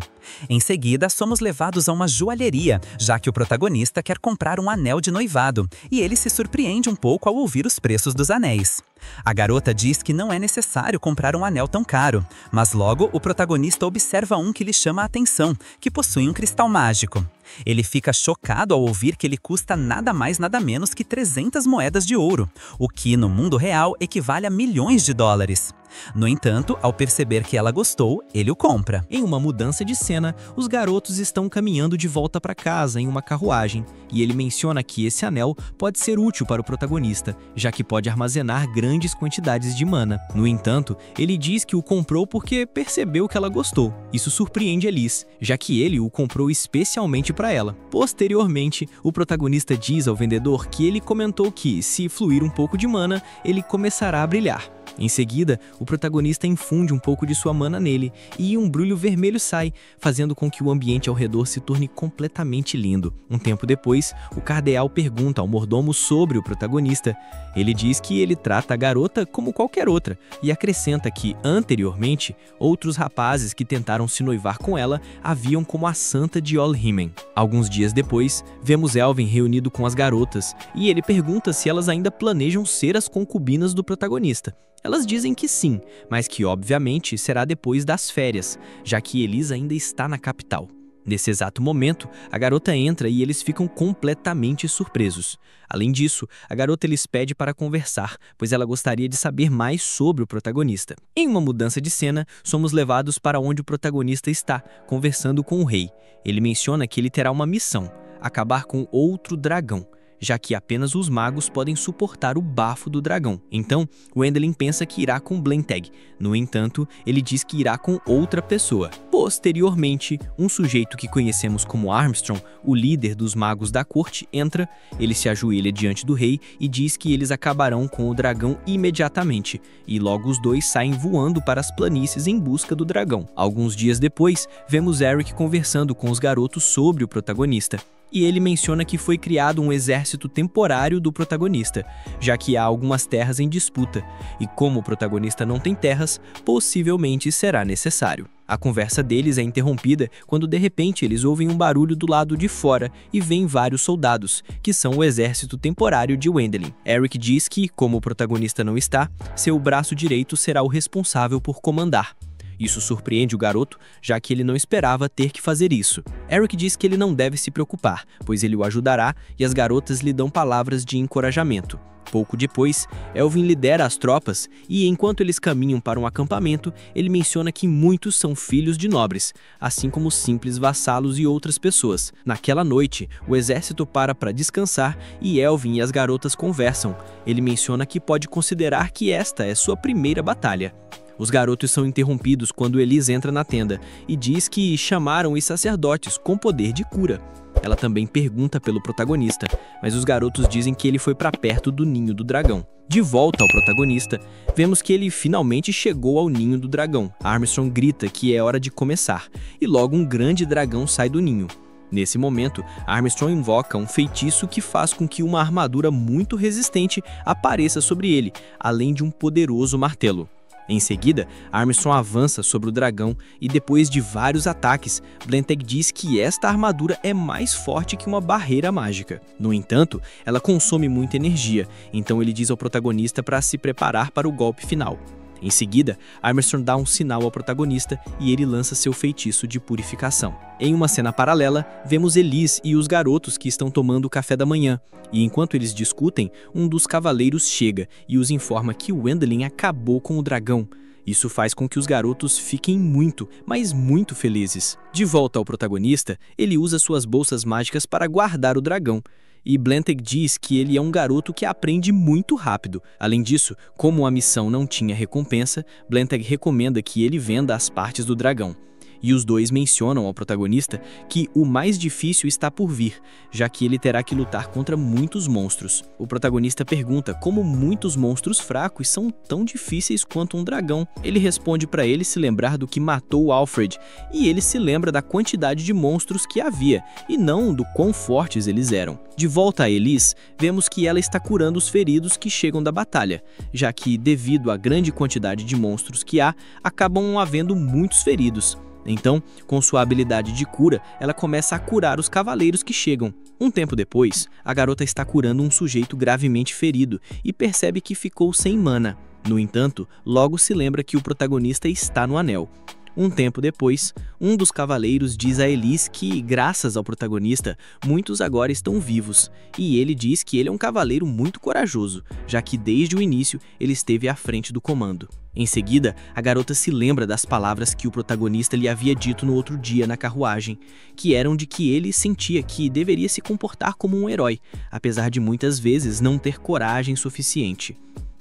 Em seguida, somos levados a uma joalheria, já que o protagonista quer comprar um anel de noivado, e ele se surpreende um pouco ao ouvir os preços dos anéis. A garota diz que não é necessário comprar um anel tão caro, mas logo o protagonista observa um que lhe chama a atenção, que possui um cristal mágico. Ele fica chocado ao ouvir que ele custa nada mais nada menos que 300 moedas de ouro, o que no mundo real equivale a milhões de dólares. No entanto, ao perceber que ela gostou, ele o compra. Em uma mudança de cena, os garotos estão caminhando de volta para casa em uma carruagem, e ele menciona que esse anel pode ser útil para o protagonista, já que pode armazenar grandes quantidades de mana. No entanto, ele diz que o comprou porque percebeu que ela gostou. Isso surpreende Elise, já que ele o comprou especialmente para ela. Posteriormente, o protagonista diz ao vendedor que ele comentou que, se fluir um pouco de mana, ele começará a brilhar. Em seguida, o protagonista infunde um pouco de sua mana nele e um brilho vermelho sai, fazendo com que o ambiente ao redor se torne completamente lindo. Um tempo depois, o cardeal pergunta ao mordomo sobre o protagonista. Ele diz que ele trata a garota como qualquer outra e acrescenta que, anteriormente, outros rapazes que tentaram se noivar com ela a viam como a santa de Olhimen. Alguns dias depois, vemos Elvin reunido com as garotas e ele pergunta se elas ainda planejam ser as concubinas do protagonista. Elas dizem que sim, mas que obviamente será depois das férias, já que Elisa ainda está na capital. Nesse exato momento, a garota entra e eles ficam completamente surpresos. Além disso, a garota lhes pede para conversar, pois ela gostaria de saber mais sobre o protagonista. Em uma mudança de cena, somos levados para onde o protagonista está, conversando com o rei. Ele menciona que ele terá uma missão: acabar com outro dragão, já que apenas os magos podem suportar o bafo do dragão. Então, Wendelin pensa que irá com Blentag. No entanto, ele diz que irá com outra pessoa. Posteriormente, um sujeito que conhecemos como Armstrong, o líder dos magos da corte, entra, ele se ajoelha diante do rei e diz que eles acabarão com o dragão imediatamente, e logo os dois saem voando para as planícies em busca do dragão. Alguns dias depois, vemos Eric conversando com os garotos sobre o protagonista. E ele menciona que foi criado um exército temporário do protagonista, já que há algumas terras em disputa, e como o protagonista não tem terras, possivelmente será necessário. A conversa deles é interrompida quando de repente eles ouvem um barulho do lado de fora e veem vários soldados, que são o exército temporário de Wendelin. Eric diz que, como o protagonista não está, seu braço direito será o responsável por comandar. Isso surpreende o garoto, já que ele não esperava ter que fazer isso. Eric diz que ele não deve se preocupar, pois ele o ajudará e as garotas lhe dão palavras de encorajamento. Pouco depois, Elvin lidera as tropas e, enquanto eles caminham para um acampamento, ele menciona que muitos são filhos de nobres, assim como simples vassalos e outras pessoas. Naquela noite, o exército para descansar e Elvin e as garotas conversam. Ele menciona que pode considerar que esta é sua primeira batalha. Os garotos são interrompidos quando Elise entra na tenda e diz que chamaram os sacerdotes com poder de cura. Ela também pergunta pelo protagonista, mas os garotos dizem que ele foi para perto do ninho do dragão. De volta ao protagonista, vemos que ele finalmente chegou ao ninho do dragão. Armstrong grita que é hora de começar, e logo um grande dragão sai do ninho. Nesse momento, Armstrong invoca um feitiço que faz com que uma armadura muito resistente apareça sobre ele, além de um poderoso martelo. Em seguida, Armstrong avança sobre o dragão e depois de vários ataques, Blentag diz que esta armadura é mais forte que uma barreira mágica. No entanto, ela consome muita energia, então ele diz ao protagonista para se preparar para o golpe final. Em seguida, Armstrong dá um sinal ao protagonista e ele lança seu feitiço de purificação. Em uma cena paralela, vemos Elise e os garotos que estão tomando o café da manhã, e enquanto eles discutem, um dos cavaleiros chega e os informa que Wendelin acabou com o dragão. Isso faz com que os garotos fiquem muito, mas muito felizes. De volta ao protagonista, ele usa suas bolsas mágicas para guardar o dragão. E Blentag diz que ele é um garoto que aprende muito rápido. Além disso, como a missão não tinha recompensa, Blentag recomenda que ele venda as partes do dragão. E os dois mencionam ao protagonista que o mais difícil está por vir, já que ele terá que lutar contra muitos monstros. O protagonista pergunta como muitos monstros fracos são tão difíceis quanto um dragão. Ele responde para ele se lembrar do que matou Alfred, e ele se lembra da quantidade de monstros que havia, e não do quão fortes eles eram. De volta a Elise, vemos que ela está curando os feridos que chegam da batalha, já que, devido à grande quantidade de monstros que há, acabam havendo muitos feridos. Então, com sua habilidade de cura, ela começa a curar os cavaleiros que chegam. Um tempo depois, a garota está curando um sujeito gravemente ferido e percebe que ficou sem mana. No entanto, logo se lembra que o protagonista está no anel. Um tempo depois, um dos cavaleiros diz a Elise que, graças ao protagonista, muitos agora estão vivos, e ele diz que ele é um cavaleiro muito corajoso, já que desde o início ele esteve à frente do comando. Em seguida, a garota se lembra das palavras que o protagonista lhe havia dito no outro dia na carruagem, que eram de que ele sentia que deveria se comportar como um herói, apesar de muitas vezes não ter coragem suficiente.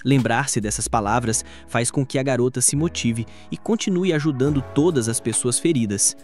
Lembrar-se dessas palavras faz com que a garota se motive e continue ajudando todas as pessoas feridas.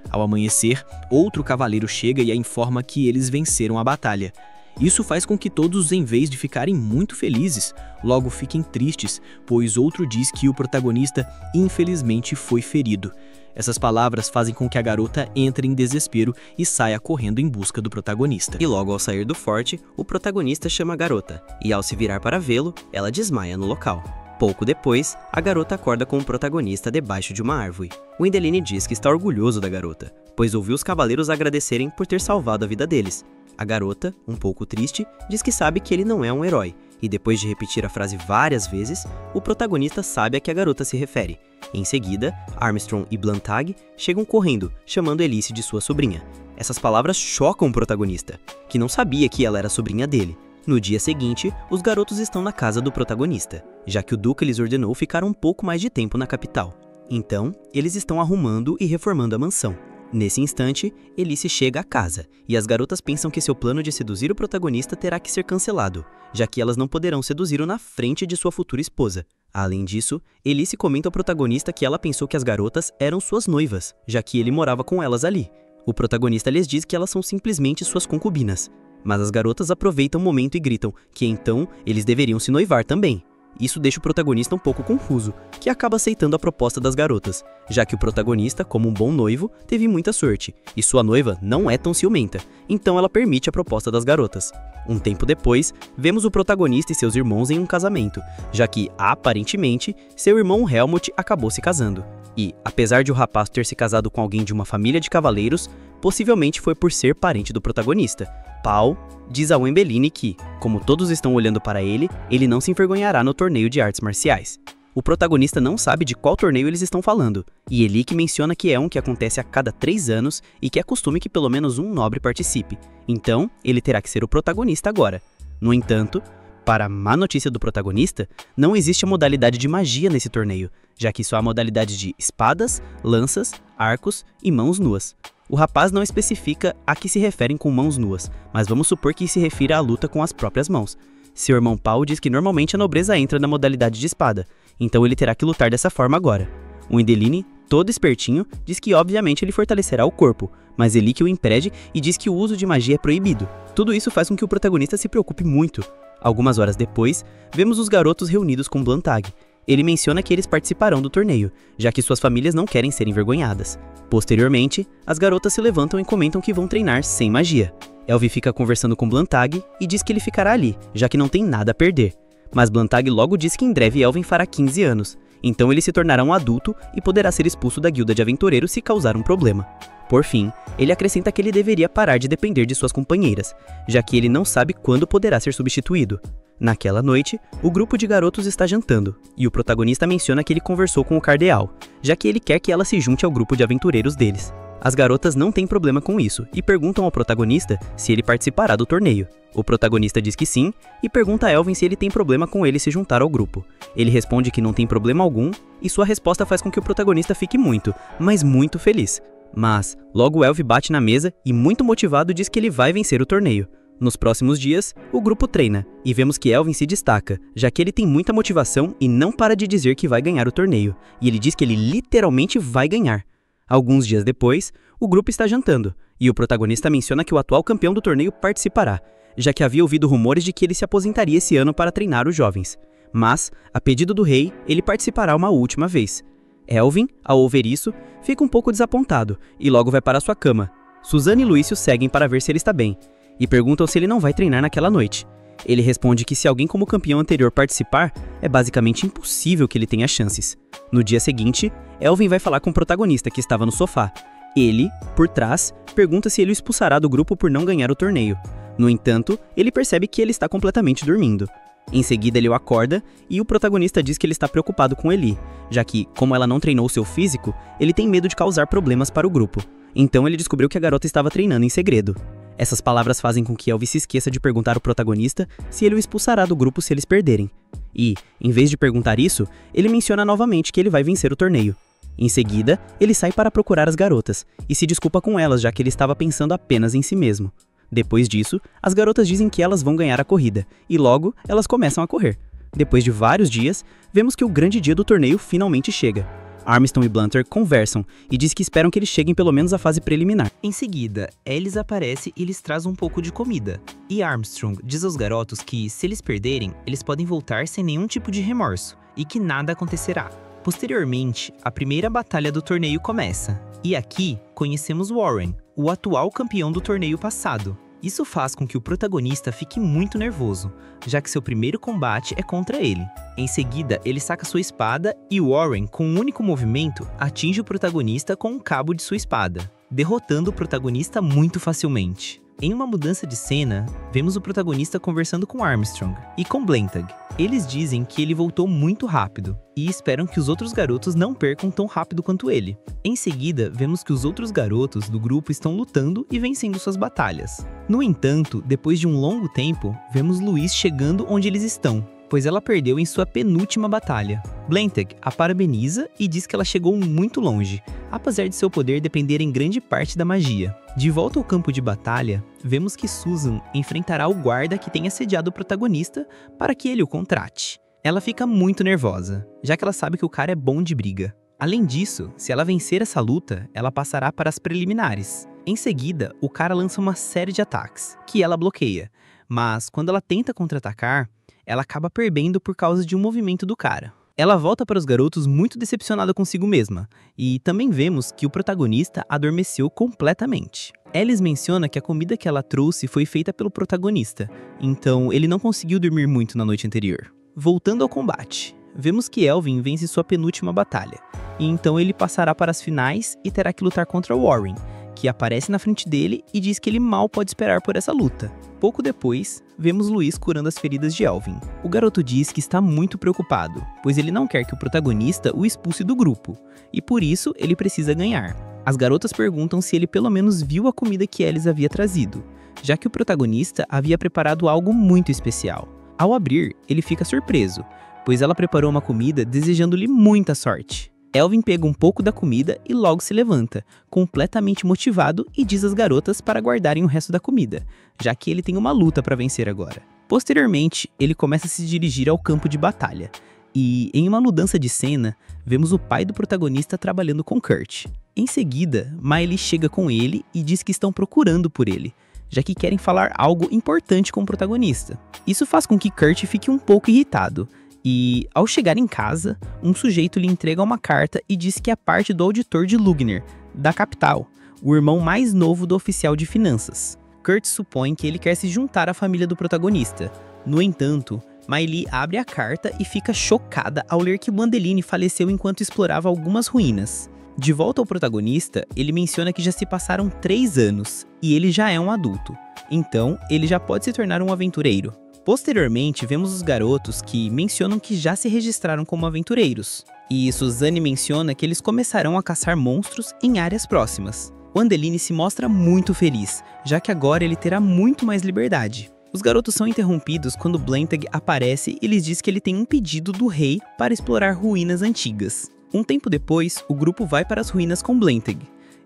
Ao amanhecer, outro cavaleiro chega e a informa que eles venceram a batalha. Isso faz com que todos, em vez de ficarem muito felizes, logo fiquem tristes, pois outro diz que o protagonista infelizmente foi ferido. Essas palavras fazem com que a garota entre em desespero e saia correndo em busca do protagonista. E logo ao sair do forte, o protagonista chama a garota, e ao se virar para vê-lo, ela desmaia no local. Pouco depois, a garota acorda com o protagonista debaixo de uma árvore. Wendelin diz que está orgulhoso da garota, pois ouviu os cavaleiros agradecerem por ter salvado a vida deles. A garota, um pouco triste, diz que sabe que ele não é um herói, e depois de repetir a frase várias vezes, o protagonista sabe a que a garota se refere. Em seguida, Armstrong e Blentag chegam correndo, chamando Elise de sua sobrinha. Essas palavras chocam o protagonista, que não sabia que ela era sobrinha dele. No dia seguinte, os garotos estão na casa do protagonista, já que o Duca lhes ordenou ficar um pouco mais de tempo na capital. Então, eles estão arrumando e reformando a mansão. Nesse instante, Elise chega à casa, e as garotas pensam que seu plano de seduzir o protagonista terá que ser cancelado, já que elas não poderão seduzi-lo na frente de sua futura esposa. Além disso, Elise comenta ao protagonista que ela pensou que as garotas eram suas noivas, já que ele morava com elas ali. O protagonista lhes diz que elas são simplesmente suas concubinas, mas as garotas aproveitam o momento e gritam que então eles deveriam se noivar também. Isso deixa o protagonista um pouco confuso, que acaba aceitando a proposta das garotas, já que o protagonista, como um bom noivo, teve muita sorte, e sua noiva não é tão ciumenta, então ela permite a proposta das garotas. Um tempo depois, vemos o protagonista e seus irmãos em um casamento, já que, aparentemente, seu irmão Helmut acabou se casando. E, apesar de o rapaz ter se casado com alguém de uma família de cavaleiros, possivelmente foi por ser parente do protagonista. Paul diz a Wembeline que, como todos estão olhando para ele não se envergonhará no torneio de artes marciais. O protagonista não sabe de qual torneio eles estão falando, e Elik menciona que é um que acontece a cada 3 anos e que é costume que pelo menos um nobre participe. Então, ele terá que ser o protagonista agora. No entanto, para a má notícia do protagonista, não existe a modalidade de magia nesse torneio, já que só há a modalidade de espadas, lanças, arcos e mãos nuas. O rapaz não especifica a que se referem com mãos nuas, mas vamos supor que se refira à luta com as próprias mãos. Seu irmão Paul diz que normalmente a nobreza entra na modalidade de espada, então ele terá que lutar dessa forma agora. O Wendeline, todo espertinho, diz que obviamente ele fortalecerá o corpo, mas Elik o impede e diz que o uso de magia é proibido. Tudo isso faz com que o protagonista se preocupe muito. Algumas horas depois, vemos os garotos reunidos com Blantag. Ele menciona que eles participarão do torneio, já que suas famílias não querem ser envergonhadas. Posteriormente, as garotas se levantam e comentam que vão treinar sem magia. Elvi fica conversando com Blantag e diz que ele ficará ali, já que não tem nada a perder. Mas Blantag logo diz que em breve Elvin fará 15 anos, então ele se tornará um adulto e poderá ser expulso da guilda de aventureiros se causar um problema. Por fim, ele acrescenta que ele deveria parar de depender de suas companheiras, já que ele não sabe quando poderá ser substituído. Naquela noite, o grupo de garotos está jantando, e o protagonista menciona que ele conversou com o cardeal, já que ele quer que ela se junte ao grupo de aventureiros deles. As garotas não têm problema com isso e perguntam ao protagonista se ele participará do torneio. O protagonista diz que sim e pergunta a Elvin se ele tem problema com ele se juntar ao grupo. Ele responde que não tem problema algum e sua resposta faz com que o protagonista fique muito, mas muito feliz. Mas, logo Elvi bate na mesa e, muito motivado, diz que ele vai vencer o torneio. Nos próximos dias, o grupo treina, e vemos que Elvin se destaca, já que ele tem muita motivação e não para de dizer que vai ganhar o torneio, e ele diz que ele literalmente vai ganhar. Alguns dias depois, o grupo está jantando, e o protagonista menciona que o atual campeão do torneio participará, já que havia ouvido rumores de que ele se aposentaria esse ano para treinar os jovens. Mas, a pedido do rei, ele participará uma última vez. Elvin, ao ouvir isso, fica um pouco desapontado, e logo vai para sua cama. Suzane e Luício seguem para ver se ele está bem, e perguntam se ele não vai treinar naquela noite. Ele responde que se alguém como campeão anterior participar, é basicamente impossível que ele tenha chances. No dia seguinte, Elvin vai falar com o protagonista que estava no sofá. Ele, por trás, pergunta se ele o expulsará do grupo por não ganhar o torneio. No entanto, ele percebe que ele está completamente dormindo. Em seguida, ele o acorda e o protagonista diz que ele está preocupado com Eli, já que, como ela não treinou seu físico, ele tem medo de causar problemas para o grupo. Então ele descobriu que a garota estava treinando em segredo. Essas palavras fazem com que Elvi se esqueça de perguntar ao protagonista se ele o expulsará do grupo se eles perderem. E, em vez de perguntar isso, ele menciona novamente que ele vai vencer o torneio. Em seguida, ele sai para procurar as garotas e se desculpa com elas, já que ele estava pensando apenas em si mesmo. Depois disso, as garotas dizem que elas vão ganhar a corrida, e logo elas começam a correr. Depois de vários dias, vemos que o grande dia do torneio finalmente chega. Armstrong e Blanter conversam e diz que esperam que eles cheguem pelo menos à fase preliminar. Em seguida, Ellis aparece e lhes traz um pouco de comida. E Armstrong diz aos garotos que, se eles perderem, eles podem voltar sem nenhum tipo de remorso, e que nada acontecerá. Posteriormente, a primeira batalha do torneio começa. E aqui, conhecemos Warren, o atual campeão do torneio passado. Isso faz com que o protagonista fique muito nervoso, já que seu primeiro combate é contra ele. Em seguida, ele saca sua espada e Warren, com um único movimento, atinge o protagonista com um cabo de sua espada, derrotando o protagonista muito facilmente. Em uma mudança de cena, vemos o protagonista conversando com Armstrong e com Blantag. Eles dizem que ele voltou muito rápido e esperam que os outros garotos não percam tão rápido quanto ele. Em seguida, vemos que os outros garotos do grupo estão lutando e vencendo suas batalhas. No entanto, depois de um longo tempo, vemos Luiz chegando onde eles estão pois ela perdeu em sua penúltima batalha. Blantek a parabeniza e diz que ela chegou muito longe, apesar de seu poder depender em grande parte da magia. De volta ao campo de batalha, vemos que Susan enfrentará o guarda que tem assediado o protagonista para que ele o contrate. Ela fica muito nervosa, já que ela sabe que o cara é bom de briga. Além disso, se ela vencer essa luta, ela passará para as preliminares. Em seguida, o cara lança uma série de ataques, que ela bloqueia, mas quando ela tenta contra-atacar, ela acaba perdendo por causa de um movimento do cara. Ela volta para os garotos muito decepcionada consigo mesma, e também vemos que o protagonista adormeceu completamente. Alice menciona que a comida que ela trouxe foi feita pelo protagonista, então ele não conseguiu dormir muito na noite anterior. Voltando ao combate, vemos que Elvin vence sua penúltima batalha, e então ele passará para as finais e terá que lutar contra Warren, que aparece na frente dele e diz que ele mal pode esperar por essa luta. Pouco depois, vemos Luiz curando as feridas de Elvin. O garoto diz que está muito preocupado, pois ele não quer que o protagonista o expulse do grupo, e por isso ele precisa ganhar. As garotas perguntam se ele pelo menos viu a comida que Alice havia trazido, já que o protagonista havia preparado algo muito especial. Ao abrir, ele fica surpreso, pois ela preparou uma comida desejando-lhe muita sorte. Elvin pega um pouco da comida e logo se levanta, completamente motivado, e diz às garotas para guardarem o resto da comida, já que ele tem uma luta para vencer agora. Posteriormente, ele começa a se dirigir ao campo de batalha, e em uma mudança de cena, vemos o pai do protagonista trabalhando com Kurt. Em seguida, Miley chega com ele e diz que estão procurando por ele, já que querem falar algo importante com o protagonista. Isso faz com que Kurt fique um pouco irritado, e, ao chegar em casa, um sujeito lhe entrega uma carta e diz que é parte do auditor de Lugner, da capital, o irmão mais novo do oficial de finanças. Kurt supõe que ele quer se juntar à família do protagonista. No entanto, Miley abre a carta e fica chocada ao ler que Bandeline faleceu enquanto explorava algumas ruínas. De volta ao protagonista, ele menciona que já se passaram 3 anos, e ele já é um adulto. Então, ele já pode se tornar um aventureiro. Posteriormente, vemos os garotos que mencionam que já se registraram como aventureiros, e Suzanne menciona que eles começarão a caçar monstros em áreas próximas. Wandeline se mostra muito feliz, já que agora ele terá muito mais liberdade. Os garotos são interrompidos quando Blantek aparece e lhes diz que ele tem um pedido do rei para explorar ruínas antigas. Um tempo depois, o grupo vai para as ruínas com Blantek.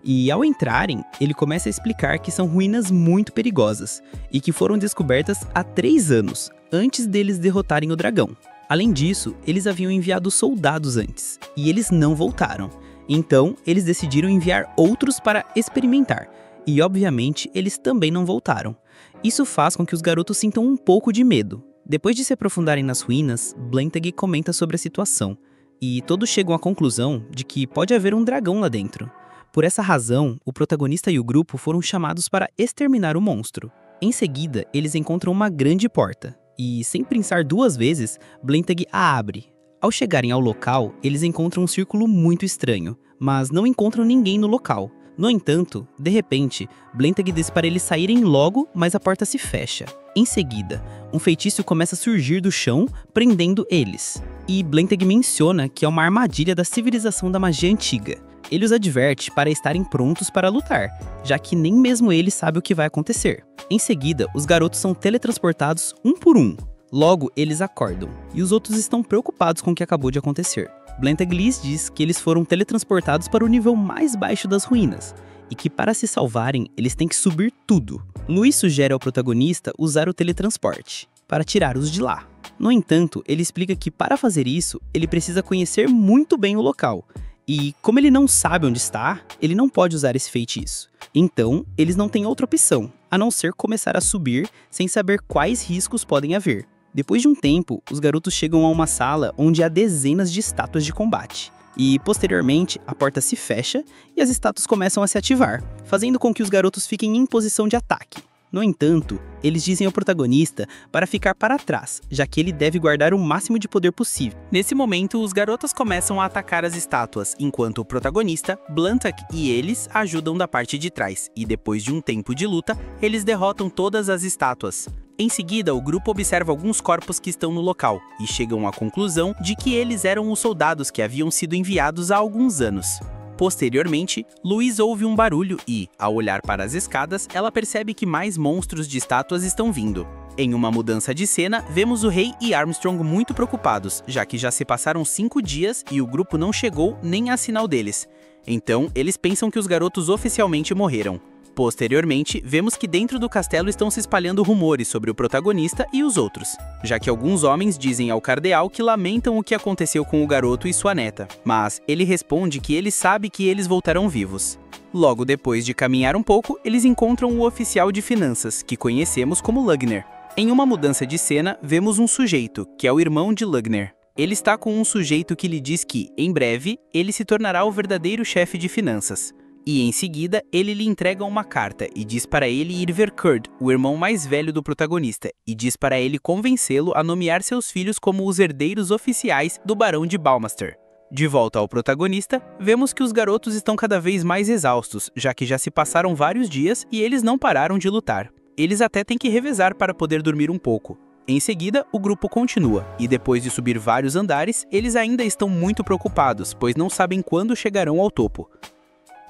E ao entrarem, ele começa a explicar que são ruínas muito perigosas e que foram descobertas há 3 anos, antes deles derrotarem o dragão. Além disso, eles haviam enviado soldados antes, e eles não voltaram. Então, eles decidiram enviar outros para experimentar, e obviamente eles também não voltaram. Isso faz com que os garotos sintam um pouco de medo. Depois de se aprofundarem nas ruínas, Blantek comenta sobre a situação, e todos chegam à conclusão de que pode haver um dragão lá dentro. Por essa razão, o protagonista e o grupo foram chamados para exterminar o monstro. Em seguida, eles encontram uma grande porta, e sem pensar 2 vezes, Blantek a abre. Ao chegarem ao local, eles encontram um círculo muito estranho, mas não encontram ninguém no local. No entanto, de repente, Blantek diz para eles saírem logo, mas a porta se fecha. Em seguida, um feitiço começa a surgir do chão, prendendo eles. E Blantek menciona que é uma armadilha da civilização da magia antiga. Ele os adverte para estarem prontos para lutar, já que nem mesmo ele sabe o que vai acontecer. Em seguida, os garotos são teletransportados um por um. Logo, eles acordam, e os outros estão preocupados com o que acabou de acontecer. Blantek lhes diz que eles foram teletransportados para o nível mais baixo das ruínas, e que para se salvarem, eles têm que subir tudo. Luiz sugere ao protagonista usar o teletransporte, para tirá-los de lá. No entanto, ele explica que para fazer isso, ele precisa conhecer muito bem o local, e como ele não sabe onde está, ele não pode usar esse feitiço. Então, eles não têm outra opção, a não ser começar a subir sem saber quais riscos podem haver. Depois de um tempo, os garotos chegam a uma sala onde há dezenas de estátuas de combate. E, posteriormente, a porta se fecha e as estátuas começam a se ativar, fazendo com que os garotos fiquem em posição de ataque. No entanto, eles dizem ao protagonista para ficar para trás, já que ele deve guardar o máximo de poder possível. Nesse momento, os garotos começam a atacar as estátuas, enquanto o protagonista, Blantek e eles ajudam da parte de trás, e depois de um tempo de luta, eles derrotam todas as estátuas. Em seguida, o grupo observa alguns corpos que estão no local, e chegam à conclusão de que eles eram os soldados que haviam sido enviados há alguns anos. Posteriormente, Luiz ouve um barulho e, ao olhar para as escadas, ela percebe que mais monstros de estátuas estão vindo. Em uma mudança de cena, vemos o rei e Armstrong muito preocupados, já que já se passaram 5 dias e o grupo não chegou nem a sinal deles. Então, eles pensam que os garotos oficialmente morreram. Posteriormente, vemos que dentro do castelo estão se espalhando rumores sobre o protagonista e os outros, já que alguns homens dizem ao cardeal que lamentam o que aconteceu com o garoto e sua neta, mas ele responde que ele sabe que eles voltarão vivos. Logo depois de caminhar um pouco, eles encontram o oficial de finanças, que conhecemos como Lugner. Em uma mudança de cena, vemos um sujeito, que é o irmão de Lugner. Ele está com um sujeito que lhe diz que, em breve, ele se tornará o verdadeiro chefe de finanças. E em seguida, ele lhe entrega uma carta e diz para ele ir ver Kurt, o irmão mais velho do protagonista, e diz para ele convencê-lo a nomear seus filhos como os herdeiros oficiais do Barão de Balmaster. De volta ao protagonista, vemos que os garotos estão cada vez mais exaustos, já que já se passaram vários dias e eles não pararam de lutar. Eles até têm que revezar para poder dormir um pouco. Em seguida, o grupo continua, e depois de subir vários andares, eles ainda estão muito preocupados, pois não sabem quando chegarão ao topo.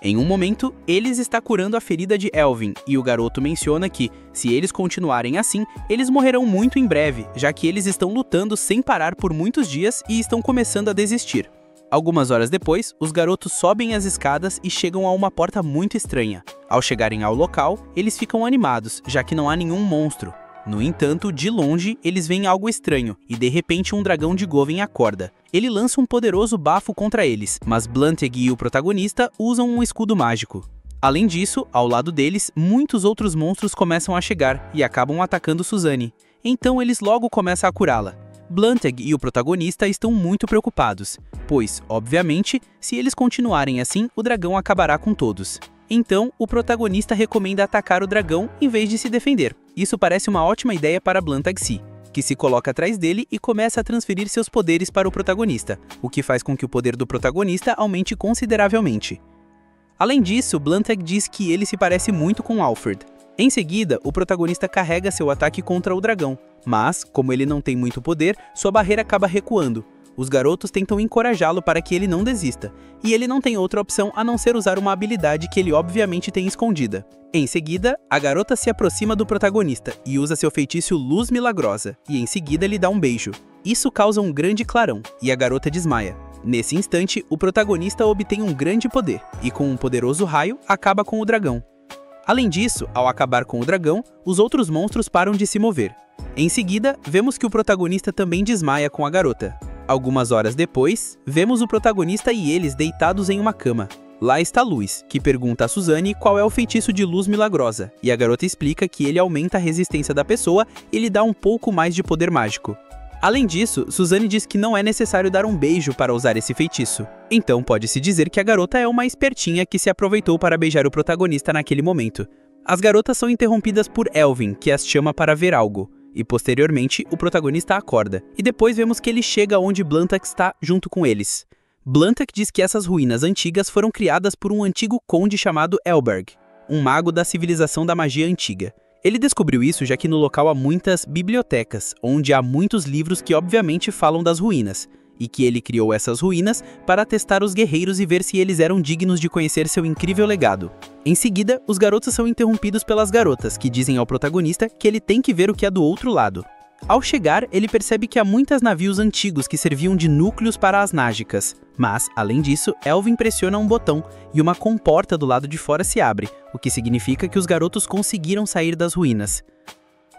Em um momento, eles está curando a ferida de Elvin, e o garoto menciona que, se eles continuarem assim, eles morrerão muito em breve, já que eles estão lutando sem parar por muitos dias e estão começando a desistir. Algumas horas depois, os garotos sobem as escadas e chegam a uma porta muito estranha. Ao chegarem ao local, eles ficam animados, já que não há nenhum monstro. No entanto, de longe, eles veem algo estranho, e de repente um dragão de Goven acorda. Ele lança um poderoso bafo contra eles, mas Blantag e o protagonista usam um escudo mágico. Além disso, ao lado deles, muitos outros monstros começam a chegar, e acabam atacando Suzanne. Então eles logo começam a curá-la. Blantag e o protagonista estão muito preocupados, pois, obviamente, se eles continuarem assim, o dragão acabará com todos. Então, o protagonista recomenda atacar o dragão em vez de se defender. Isso parece uma ótima ideia para Blantag-C, que se coloca atrás dele e começa a transferir seus poderes para o protagonista, o que faz com que o poder do protagonista aumente consideravelmente. Além disso, Blantag diz que ele se parece muito com Alfred. Em seguida, o protagonista carrega seu ataque contra o dragão, mas, como ele não tem muito poder, sua barreira acaba recuando. Os garotos tentam encorajá-lo para que ele não desista, e ele não tem outra opção a não ser usar uma habilidade que ele obviamente tem escondida. Em seguida, a garota se aproxima do protagonista e usa seu feitiço Luz Milagrosa, e em seguida lhe dá um beijo. Isso causa um grande clarão, e a garota desmaia. Nesse instante, o protagonista obtém um grande poder, e com um poderoso raio, acaba com o dragão. Além disso, ao acabar com o dragão, os outros monstros param de se mover. Em seguida, vemos que o protagonista também desmaia com a garota. Algumas horas depois, vemos o protagonista e eles deitados em uma cama. Lá está Luis, que pergunta a Suzanne qual é o feitiço de Luz Milagrosa, e a garota explica que ele aumenta a resistência da pessoa e lhe dá um pouco mais de poder mágico. Além disso, Suzanne diz que não é necessário dar um beijo para usar esse feitiço. Então pode-se dizer que a garota é uma espertinha que se aproveitou para beijar o protagonista naquele momento. As garotas são interrompidas por Elvin, que as chama para ver algo. E posteriormente, o protagonista acorda, e depois vemos que ele chega onde Blantag está junto com eles. Blantag diz que essas ruínas antigas foram criadas por um antigo conde chamado Elberg, um mago da civilização da magia antiga. Ele descobriu isso já que no local há muitas bibliotecas, onde há muitos livros que obviamente falam das ruínas, e que ele criou essas ruínas para testar os guerreiros e ver se eles eram dignos de conhecer seu incrível legado. Em seguida, os garotos são interrompidos pelas garotas, que dizem ao protagonista que ele tem que ver o que há do outro lado. Ao chegar, ele percebe que há muitos navios antigos que serviam de núcleos para as nágicas. Mas, além disso, Elvin pressiona um botão e uma comporta do lado de fora se abre, o que significa que os garotos conseguiram sair das ruínas.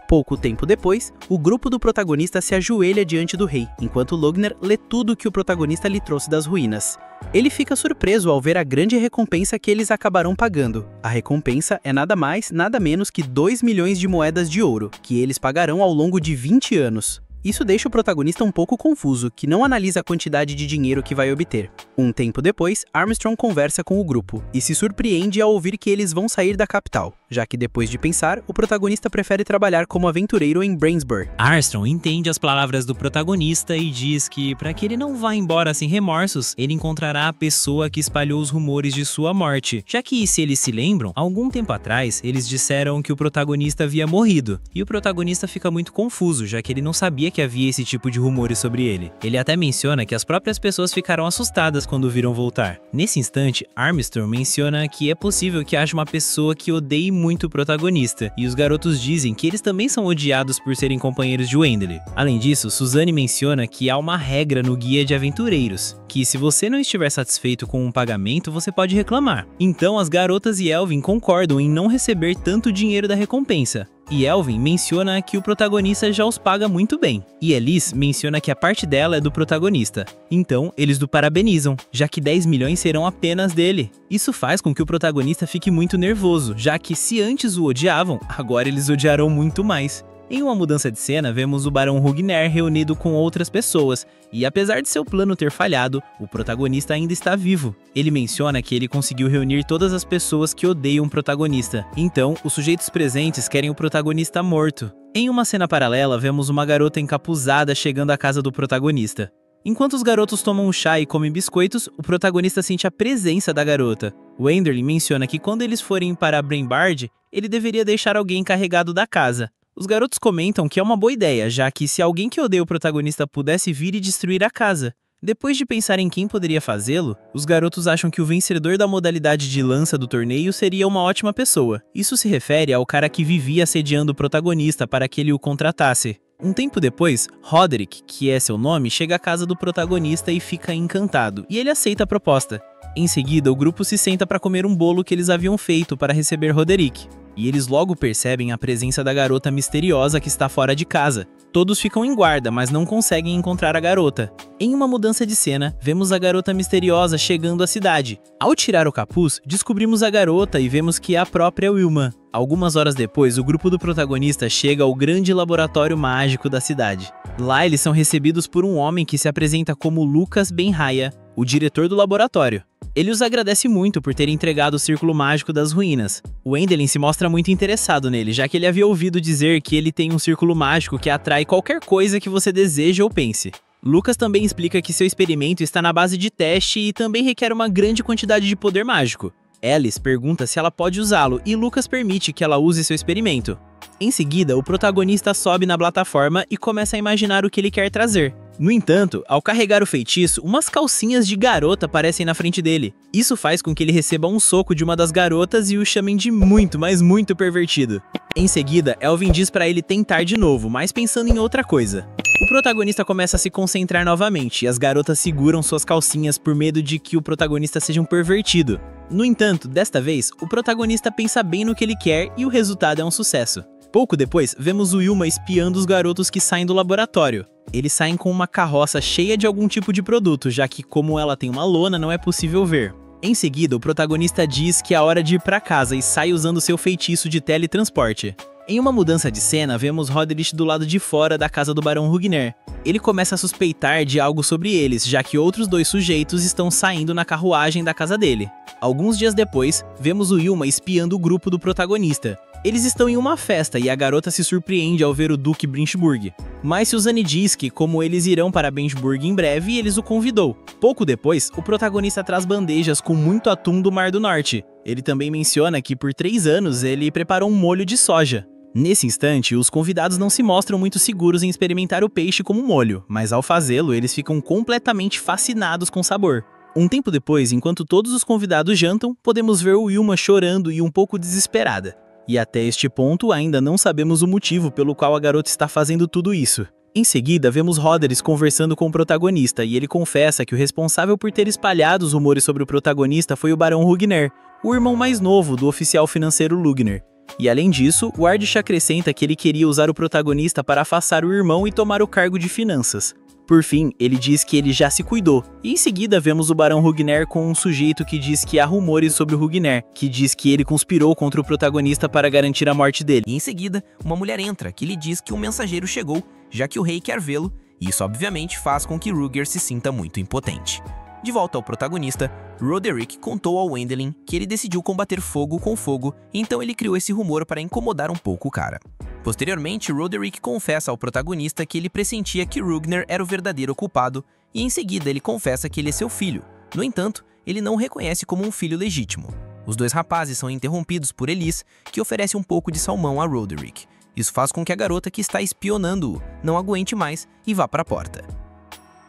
Pouco tempo depois, o grupo do protagonista se ajoelha diante do rei, enquanto Lugner lê tudo o que o protagonista lhe trouxe das ruínas. Ele fica surpreso ao ver a grande recompensa que eles acabarão pagando. A recompensa é nada mais, nada menos que 2 milhões de moedas de ouro, que eles pagarão ao longo de 20 anos. Isso deixa o protagonista um pouco confuso, que não analisa a quantidade de dinheiro que vai obter. Um tempo depois, Armstrong conversa com o grupo e se surpreende ao ouvir que eles vão sair da capital, já que depois de pensar, o protagonista prefere trabalhar como aventureiro em Brainsburg. Armstrong entende as palavras do protagonista e diz que, para que ele não vá embora sem remorsos, ele encontrará a pessoa que espalhou os rumores de sua morte, já que, se eles se lembram, algum tempo atrás, eles disseram que o protagonista havia morrido, e o protagonista fica muito confuso, já que ele não sabia que havia esse tipo de rumores sobre ele. Ele até menciona que as próprias pessoas ficaram assustadas quando o viram voltar. Nesse instante, Armstrong menciona que é possível que haja uma pessoa que odeie muito o protagonista, e os garotos dizem que eles também são odiados por serem companheiros de Wendell. Além disso, Suzanne menciona que há uma regra no guia de aventureiros, que se você não estiver satisfeito com um pagamento, você pode reclamar. Então as garotas e Elvin concordam em não receber tanto dinheiro da recompensa. E Elvin menciona que o protagonista já os paga muito bem. E Elise menciona que a parte dela é do protagonista. Então, eles o parabenizam, já que 10 milhões serão apenas dele. Isso faz com que o protagonista fique muito nervoso, já que se antes o odiavam, agora eles odiarão muito mais. Em uma mudança de cena, vemos o Barão Rugner reunido com outras pessoas, e apesar de seu plano ter falhado, o protagonista ainda está vivo. Ele menciona que ele conseguiu reunir todas as pessoas que odeiam o protagonista, então os sujeitos presentes querem o protagonista morto. Em uma cena paralela, vemos uma garota encapuzada chegando à casa do protagonista. Enquanto os garotos tomam um chá e comem biscoitos, o protagonista sente a presença da garota. Wenderly menciona que quando eles forem para Brembard, ele deveria deixar alguém encarregado da casa. Os garotos comentam que é uma boa ideia, já que se alguém que odeia o protagonista pudesse vir e destruir a casa. Depois de pensar em quem poderia fazê-lo, os garotos acham que o vencedor da modalidade de lança do torneio seria uma ótima pessoa. Isso se refere ao cara que vivia assediando o protagonista para que ele o contratasse. Um tempo depois, Roderick, que é seu nome, chega à casa do protagonista e fica encantado, e ele aceita a proposta. Em seguida, o grupo se senta para comer um bolo que eles haviam feito para receber Roderick. E eles logo percebem a presença da garota misteriosa que está fora de casa. Todos ficam em guarda, mas não conseguem encontrar a garota. Em uma mudança de cena, vemos a garota misteriosa chegando à cidade. Ao tirar o capuz, descobrimos a garota e vemos que é a própria Wilma. Algumas horas depois, o grupo do protagonista chega ao grande laboratório mágico da cidade. Lá, eles são recebidos por um homem que se apresenta como Lucas Benhaya, o diretor do laboratório. Ele os agradece muito por terem entregado o Círculo Mágico das Ruínas. Wendelin se mostra muito interessado nele, já que ele havia ouvido dizer que ele tem um círculo mágico que atrai qualquer coisa que você deseje ou pense. Lucas também explica que seu experimento está na base de teste e também requer uma grande quantidade de poder mágico. Alice pergunta se ela pode usá-lo e Lucas permite que ela use seu experimento. Em seguida, o protagonista sobe na plataforma e começa a imaginar o que ele quer trazer. No entanto, ao carregar o feitiço, umas calcinhas de garota aparecem na frente dele. Isso faz com que ele receba um soco de uma das garotas e o chamem de muito, mas muito pervertido. Em seguida, Elvin diz pra ele tentar de novo, mas pensando em outra coisa. O protagonista começa a se concentrar novamente e as garotas seguram suas calcinhas por medo de que o protagonista seja um pervertido. No entanto, desta vez, o protagonista pensa bem no que ele quer e o resultado é um sucesso. Pouco depois, vemos Wilma espiando os garotos que saem do laboratório. Eles saem com uma carroça cheia de algum tipo de produto, já que como ela tem uma lona, não é possível ver. Em seguida, o protagonista diz que é hora de ir para casa e sai usando seu feitiço de teletransporte. Em uma mudança de cena, vemos Roderick do lado de fora da casa do Barão Rugner. Ele começa a suspeitar de algo sobre eles, já que outros dois sujeitos estão saindo na carruagem da casa dele. Alguns dias depois, vemos Wilma espiando o grupo do protagonista. Eles estão em uma festa e a garota se surpreende ao ver o Duque Brinchburg. Mas Suzanne diz que, como eles irão para Brinchburg em breve, eles o convidou. Pouco depois, o protagonista traz bandejas com muito atum do Mar do Norte. Ele também menciona que por 3 anos ele preparou um molho de soja. Nesse instante, os convidados não se mostram muito seguros em experimentar o peixe como molho, mas ao fazê-lo, eles ficam completamente fascinados com o sabor. Um tempo depois, enquanto todos os convidados jantam, podemos ver Wilma chorando e um pouco desesperada. E até este ponto ainda não sabemos o motivo pelo qual a garota está fazendo tudo isso. Em seguida, vemos Roderick conversando com o protagonista e ele confessa que o responsável por ter espalhado os rumores sobre o protagonista foi o Barão Rugner, o irmão mais novo do oficial financeiro Lugner. E além disso, o Ardich acrescenta que ele queria usar o protagonista para afastar o irmão e tomar o cargo de finanças. Por fim, ele diz que ele já se cuidou. E em seguida vemos o Barão Rugner com um sujeito que diz que há rumores sobre o Rugner, que diz que ele conspirou contra o protagonista para garantir a morte dele. E em seguida, uma mulher entra, que lhe diz que um mensageiro chegou, já que o rei quer vê-lo, e isso obviamente faz com que Ruger se sinta muito impotente. De volta ao protagonista, Roderick contou ao Wendelin que ele decidiu combater fogo com fogo, então ele criou esse rumor para incomodar um pouco o cara. Posteriormente, Roderick confessa ao protagonista que ele pressentia que Rugner era o verdadeiro culpado, e em seguida ele confessa que ele é seu filho. No entanto, ele não o reconhece como um filho legítimo. Os dois rapazes são interrompidos por Elise, que oferece um pouco de salmão a Roderick. Isso faz com que a garota que está espionando-o não aguente mais e vá para a porta.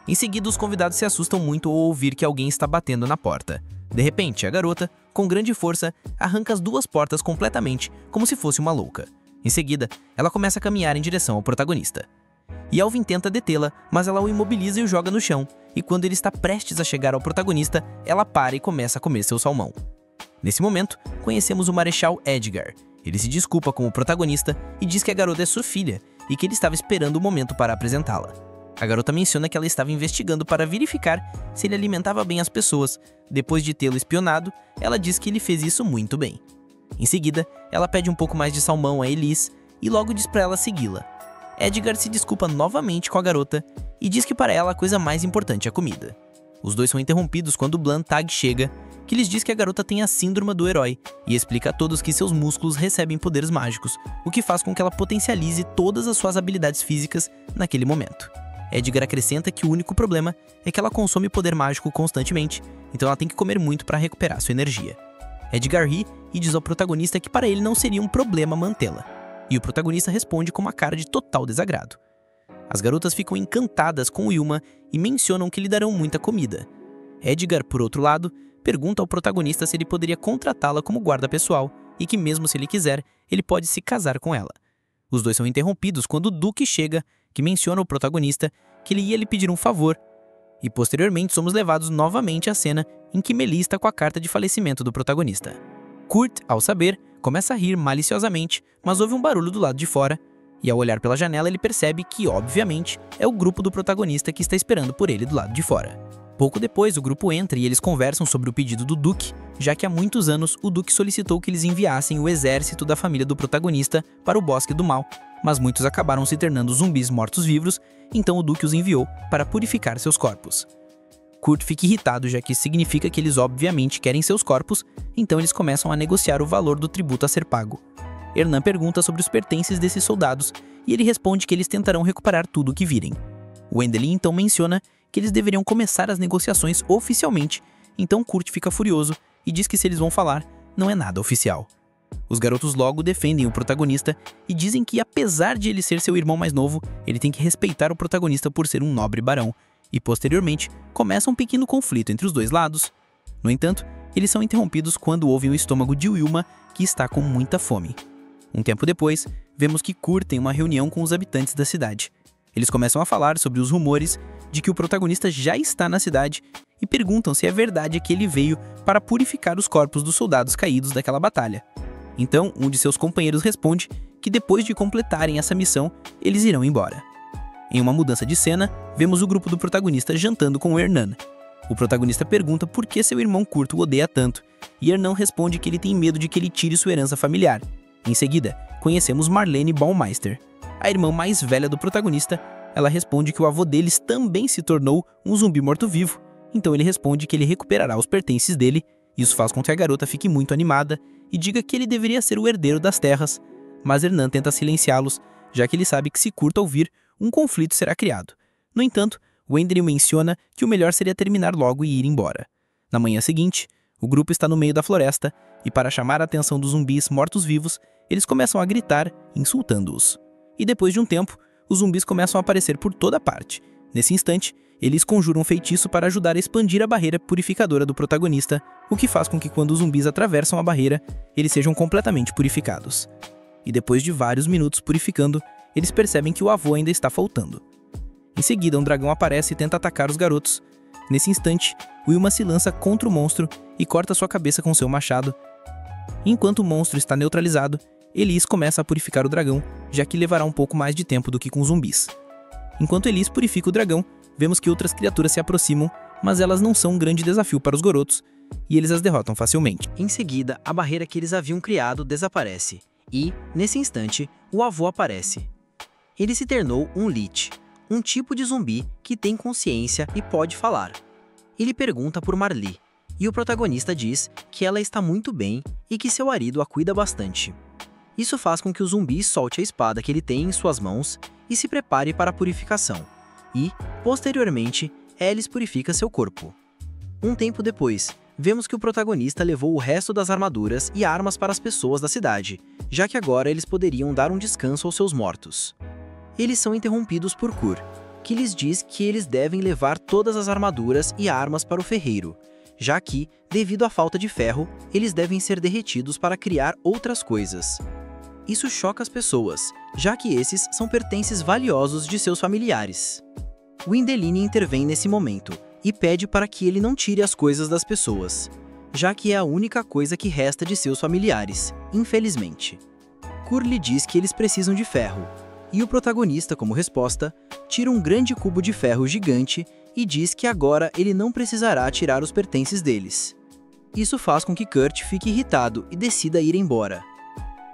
Em seguida, os convidados se assustam muito ao ouvir que alguém está batendo na porta. De repente, a garota, com grande força, arranca as duas portas completamente, como se fosse uma louca. Em seguida, ela começa a caminhar em direção ao protagonista. E Alvin tenta detê-la, mas ela o imobiliza e o joga no chão, e quando ele está prestes a chegar ao protagonista, ela para e começa a comer seu salmão. Nesse momento, conhecemos o Marechal Edgar. Ele se desculpa com o protagonista e diz que a garota é sua filha e que ele estava esperando o momento para apresentá-la. A garota menciona que ela estava investigando para verificar se ele alimentava bem as pessoas. Depois de tê-lo espionado, ela diz que ele fez isso muito bem. Em seguida, ela pede um pouco mais de salmão a Elise e logo diz para ela segui-la. Edgar se desculpa novamente com a garota e diz que para ela a coisa mais importante é a comida. Os dois são interrompidos quando Blantag chega, que lhes diz que a garota tem a síndrome do herói e explica a todos que seus músculos recebem poderes mágicos, o que faz com que ela potencialize todas as suas habilidades físicas naquele momento. Edgar acrescenta que o único problema é que ela consome poder mágico constantemente, então ela tem que comer muito para recuperar sua energia. Edgar ri e diz ao protagonista que para ele não seria um problema mantê-la, e o protagonista responde com uma cara de total desagrado. As garotas ficam encantadas com Wilma e mencionam que lhe darão muita comida. Edgar, por outro lado, pergunta ao protagonista se ele poderia contratá-la como guarda pessoal e que mesmo se ele quiser, ele pode se casar com ela. Os dois são interrompidos quando o Duque chega, que menciona ao protagonista que ele ia lhe pedir um favor. E posteriormente somos levados novamente à cena em que Melie está com a carta de falecimento do protagonista. Kurt, ao saber, começa a rir maliciosamente, mas ouve um barulho do lado de fora, e ao olhar pela janela ele percebe que, obviamente, é o grupo do protagonista que está esperando por ele do lado de fora. Pouco depois, o grupo entra e eles conversam sobre o pedido do Duque, já que há muitos anos o Duque solicitou que eles enviassem o exército da família do protagonista para o Bosque do Mal, mas muitos acabaram se tornando zumbis mortos-vivos, então o Duque os enviou para purificar seus corpos. Kurt fica irritado, já que isso significa que eles obviamente querem seus corpos, então eles começam a negociar o valor do tributo a ser pago. Hernan pergunta sobre os pertences desses soldados e ele responde que eles tentarão recuperar tudo o que virem. Wendelin então menciona que eles deveriam começar as negociações oficialmente, então Kurt fica furioso e diz que se eles vão falar, não é nada oficial. Os garotos logo defendem o protagonista e dizem que, apesar de ele ser seu irmão mais novo, ele tem que respeitar o protagonista por ser um nobre barão, e posteriormente começa um pequeno conflito entre os dois lados. No entanto, eles são interrompidos quando ouvem o estômago de Wilma, que está com muita fome. Um tempo depois, vemos que Kurt tem uma reunião com os habitantes da cidade. Eles começam a falar sobre os rumores de que o protagonista já está na cidade e perguntam se é verdade que ele veio para purificar os corpos dos soldados caídos daquela batalha. Então, um de seus companheiros responde que depois de completarem essa missão, eles irão embora. Em uma mudança de cena, vemos o grupo do protagonista jantando com o Hernan. O protagonista pergunta por que seu irmão Kurt o odeia tanto, e Hernan responde que ele tem medo de que ele tire sua herança familiar. Em seguida, conhecemos Marlene Baumeister, a irmã mais velha do protagonista. Ela responde que o avô deles também se tornou um zumbi morto-vivo, então ele responde que ele recuperará os pertences dele. Isso faz com que a garota fique muito animada e diga que ele deveria ser o herdeiro das terras, mas Hernan tenta silenciá-los, já que ele sabe que se Kurt ouvir, um conflito será criado. No entanto, Wendelin menciona que o melhor seria terminar logo e ir embora. Na manhã seguinte, o grupo está no meio da floresta e, para chamar a atenção dos zumbis mortos-vivos, eles começam a gritar, insultando-os. E depois de um tempo, os zumbis começam a aparecer por toda parte. Nesse instante, eles conjuram um feitiço para ajudar a expandir a barreira purificadora do protagonista, o que faz com que quando os zumbis atravessam a barreira, eles sejam completamente purificados. E depois de vários minutos purificando, eles percebem que o avô ainda está faltando. Em seguida, um dragão aparece e tenta atacar os garotos. Nesse instante, Wilma se lança contra o monstro e corta sua cabeça com seu machado. Enquanto o monstro está neutralizado, Elise começa a purificar o dragão, já que levará um pouco mais de tempo do que com zumbis. Enquanto Elise purifica o dragão, vemos que outras criaturas se aproximam, mas elas não são um grande desafio para os Gorotos, e eles as derrotam facilmente. Em seguida, a barreira que eles haviam criado desaparece, e, nesse instante, o avô aparece. Ele se tornou um Lich, um tipo de zumbi que tem consciência e pode falar. Ele pergunta por Marley, e o protagonista diz que ela está muito bem e que seu marido a cuida bastante. Isso faz com que o zumbi solte a espada que ele tem em suas mãos e se prepare para a purificação. E, posteriormente, Alice purifica seu corpo. Um tempo depois, vemos que o protagonista levou o resto das armaduras e armas para as pessoas da cidade, já que agora eles poderiam dar um descanso aos seus mortos. Eles são interrompidos por Kur, que lhes diz que eles devem levar todas as armaduras e armas para o ferreiro, já que, devido à falta de ferro, eles devem ser derretidos para criar outras coisas. Isso choca as pessoas, já que esses são pertences valiosos de seus familiares. Wendelin intervém nesse momento e pede para que ele não tire as coisas das pessoas, já que é a única coisa que resta de seus familiares, infelizmente. Kur lhe diz que eles precisam de ferro, e o protagonista, como resposta, tira um grande cubo de ferro gigante e diz que agora ele não precisará tirar os pertences deles. Isso faz com que Kurt fique irritado e decida ir embora.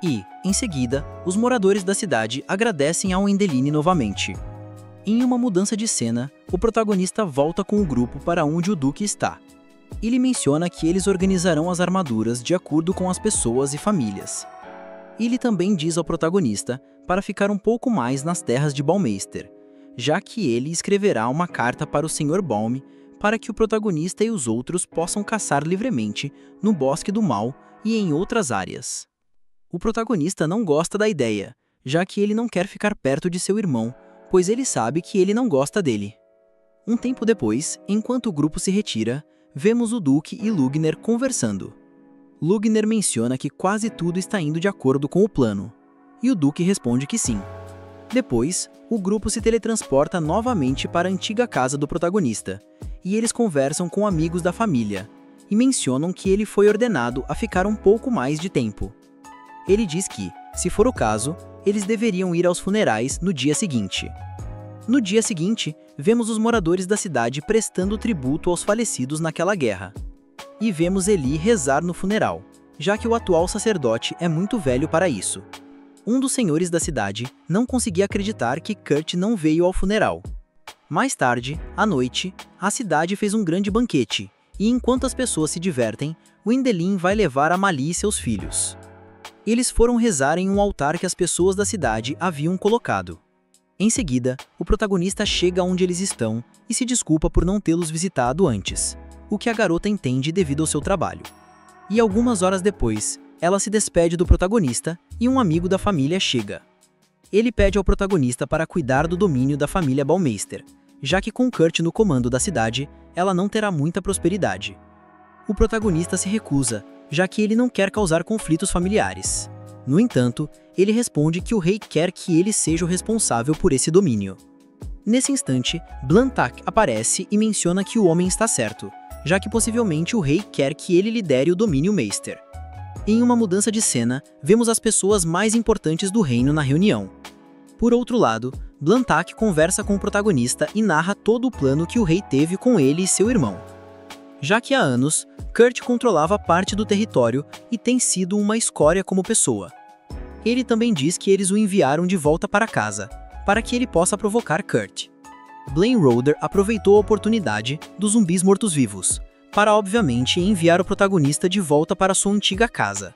E, em seguida, os moradores da cidade agradecem a Wendelin novamente. Em uma mudança de cena, o protagonista volta com o grupo para onde o Duque está. Ele menciona que eles organizarão as armaduras de acordo com as pessoas e famílias. Ele também diz ao protagonista para ficar um pouco mais nas terras de Baumeister, já que ele escreverá uma carta para o Sr. Baum para que o protagonista e os outros possam caçar livremente no Bosque do Mal e em outras áreas. O protagonista não gosta da ideia, já que ele não quer ficar perto de seu irmão, pois ele sabe que ele não gosta dele. Um tempo depois, enquanto o grupo se retira, vemos o Duque e Lugner conversando. Lugner menciona que quase tudo está indo de acordo com o plano, e o Duque responde que sim. Depois, o grupo se teletransporta novamente para a antiga casa do protagonista, e eles conversam com amigos da família, e mencionam que ele foi ordenado a ficar um pouco mais de tempo. Ele diz que, se for o caso, eles deveriam ir aos funerais no dia seguinte. No dia seguinte, vemos os moradores da cidade prestando tributo aos falecidos naquela guerra. E vemos Eli rezar no funeral, já que o atual sacerdote é muito velho para isso. Um dos senhores da cidade não conseguia acreditar que Kurt não veio ao funeral. Mais tarde, à noite, a cidade fez um grande banquete, e enquanto as pessoas se divertem, Wendelin vai levar Amalie e seus filhos. Eles foram rezar em um altar que as pessoas da cidade haviam colocado. Em seguida, o protagonista chega onde eles estão e se desculpa por não tê-los visitado antes, o que a garota entende devido ao seu trabalho. E algumas horas depois, ela se despede do protagonista e um amigo da família chega. Ele pede ao protagonista para cuidar do domínio da família Baumeister, já que com Kurt no comando da cidade, ela não terá muita prosperidade. O protagonista se recusa, já que ele não quer causar conflitos familiares. No entanto, ele responde que o rei quer que ele seja o responsável por esse domínio. Nesse instante, Blantak aparece e menciona que o homem está certo, já que possivelmente o rei quer que ele lidere o domínio Meister. Em uma mudança de cena, vemos as pessoas mais importantes do reino na reunião. Por outro lado, Blantak conversa com o protagonista e narra todo o plano que o rei teve com ele e seu irmão. Já que há anos, Kurt controlava parte do território e tem sido uma escória como pessoa. Ele também diz que eles o enviaram de volta para casa, para que ele possa provocar Kurt. Blaine Roder aproveitou a oportunidade dos zumbis mortos-vivos, para obviamente enviar o protagonista de volta para sua antiga casa.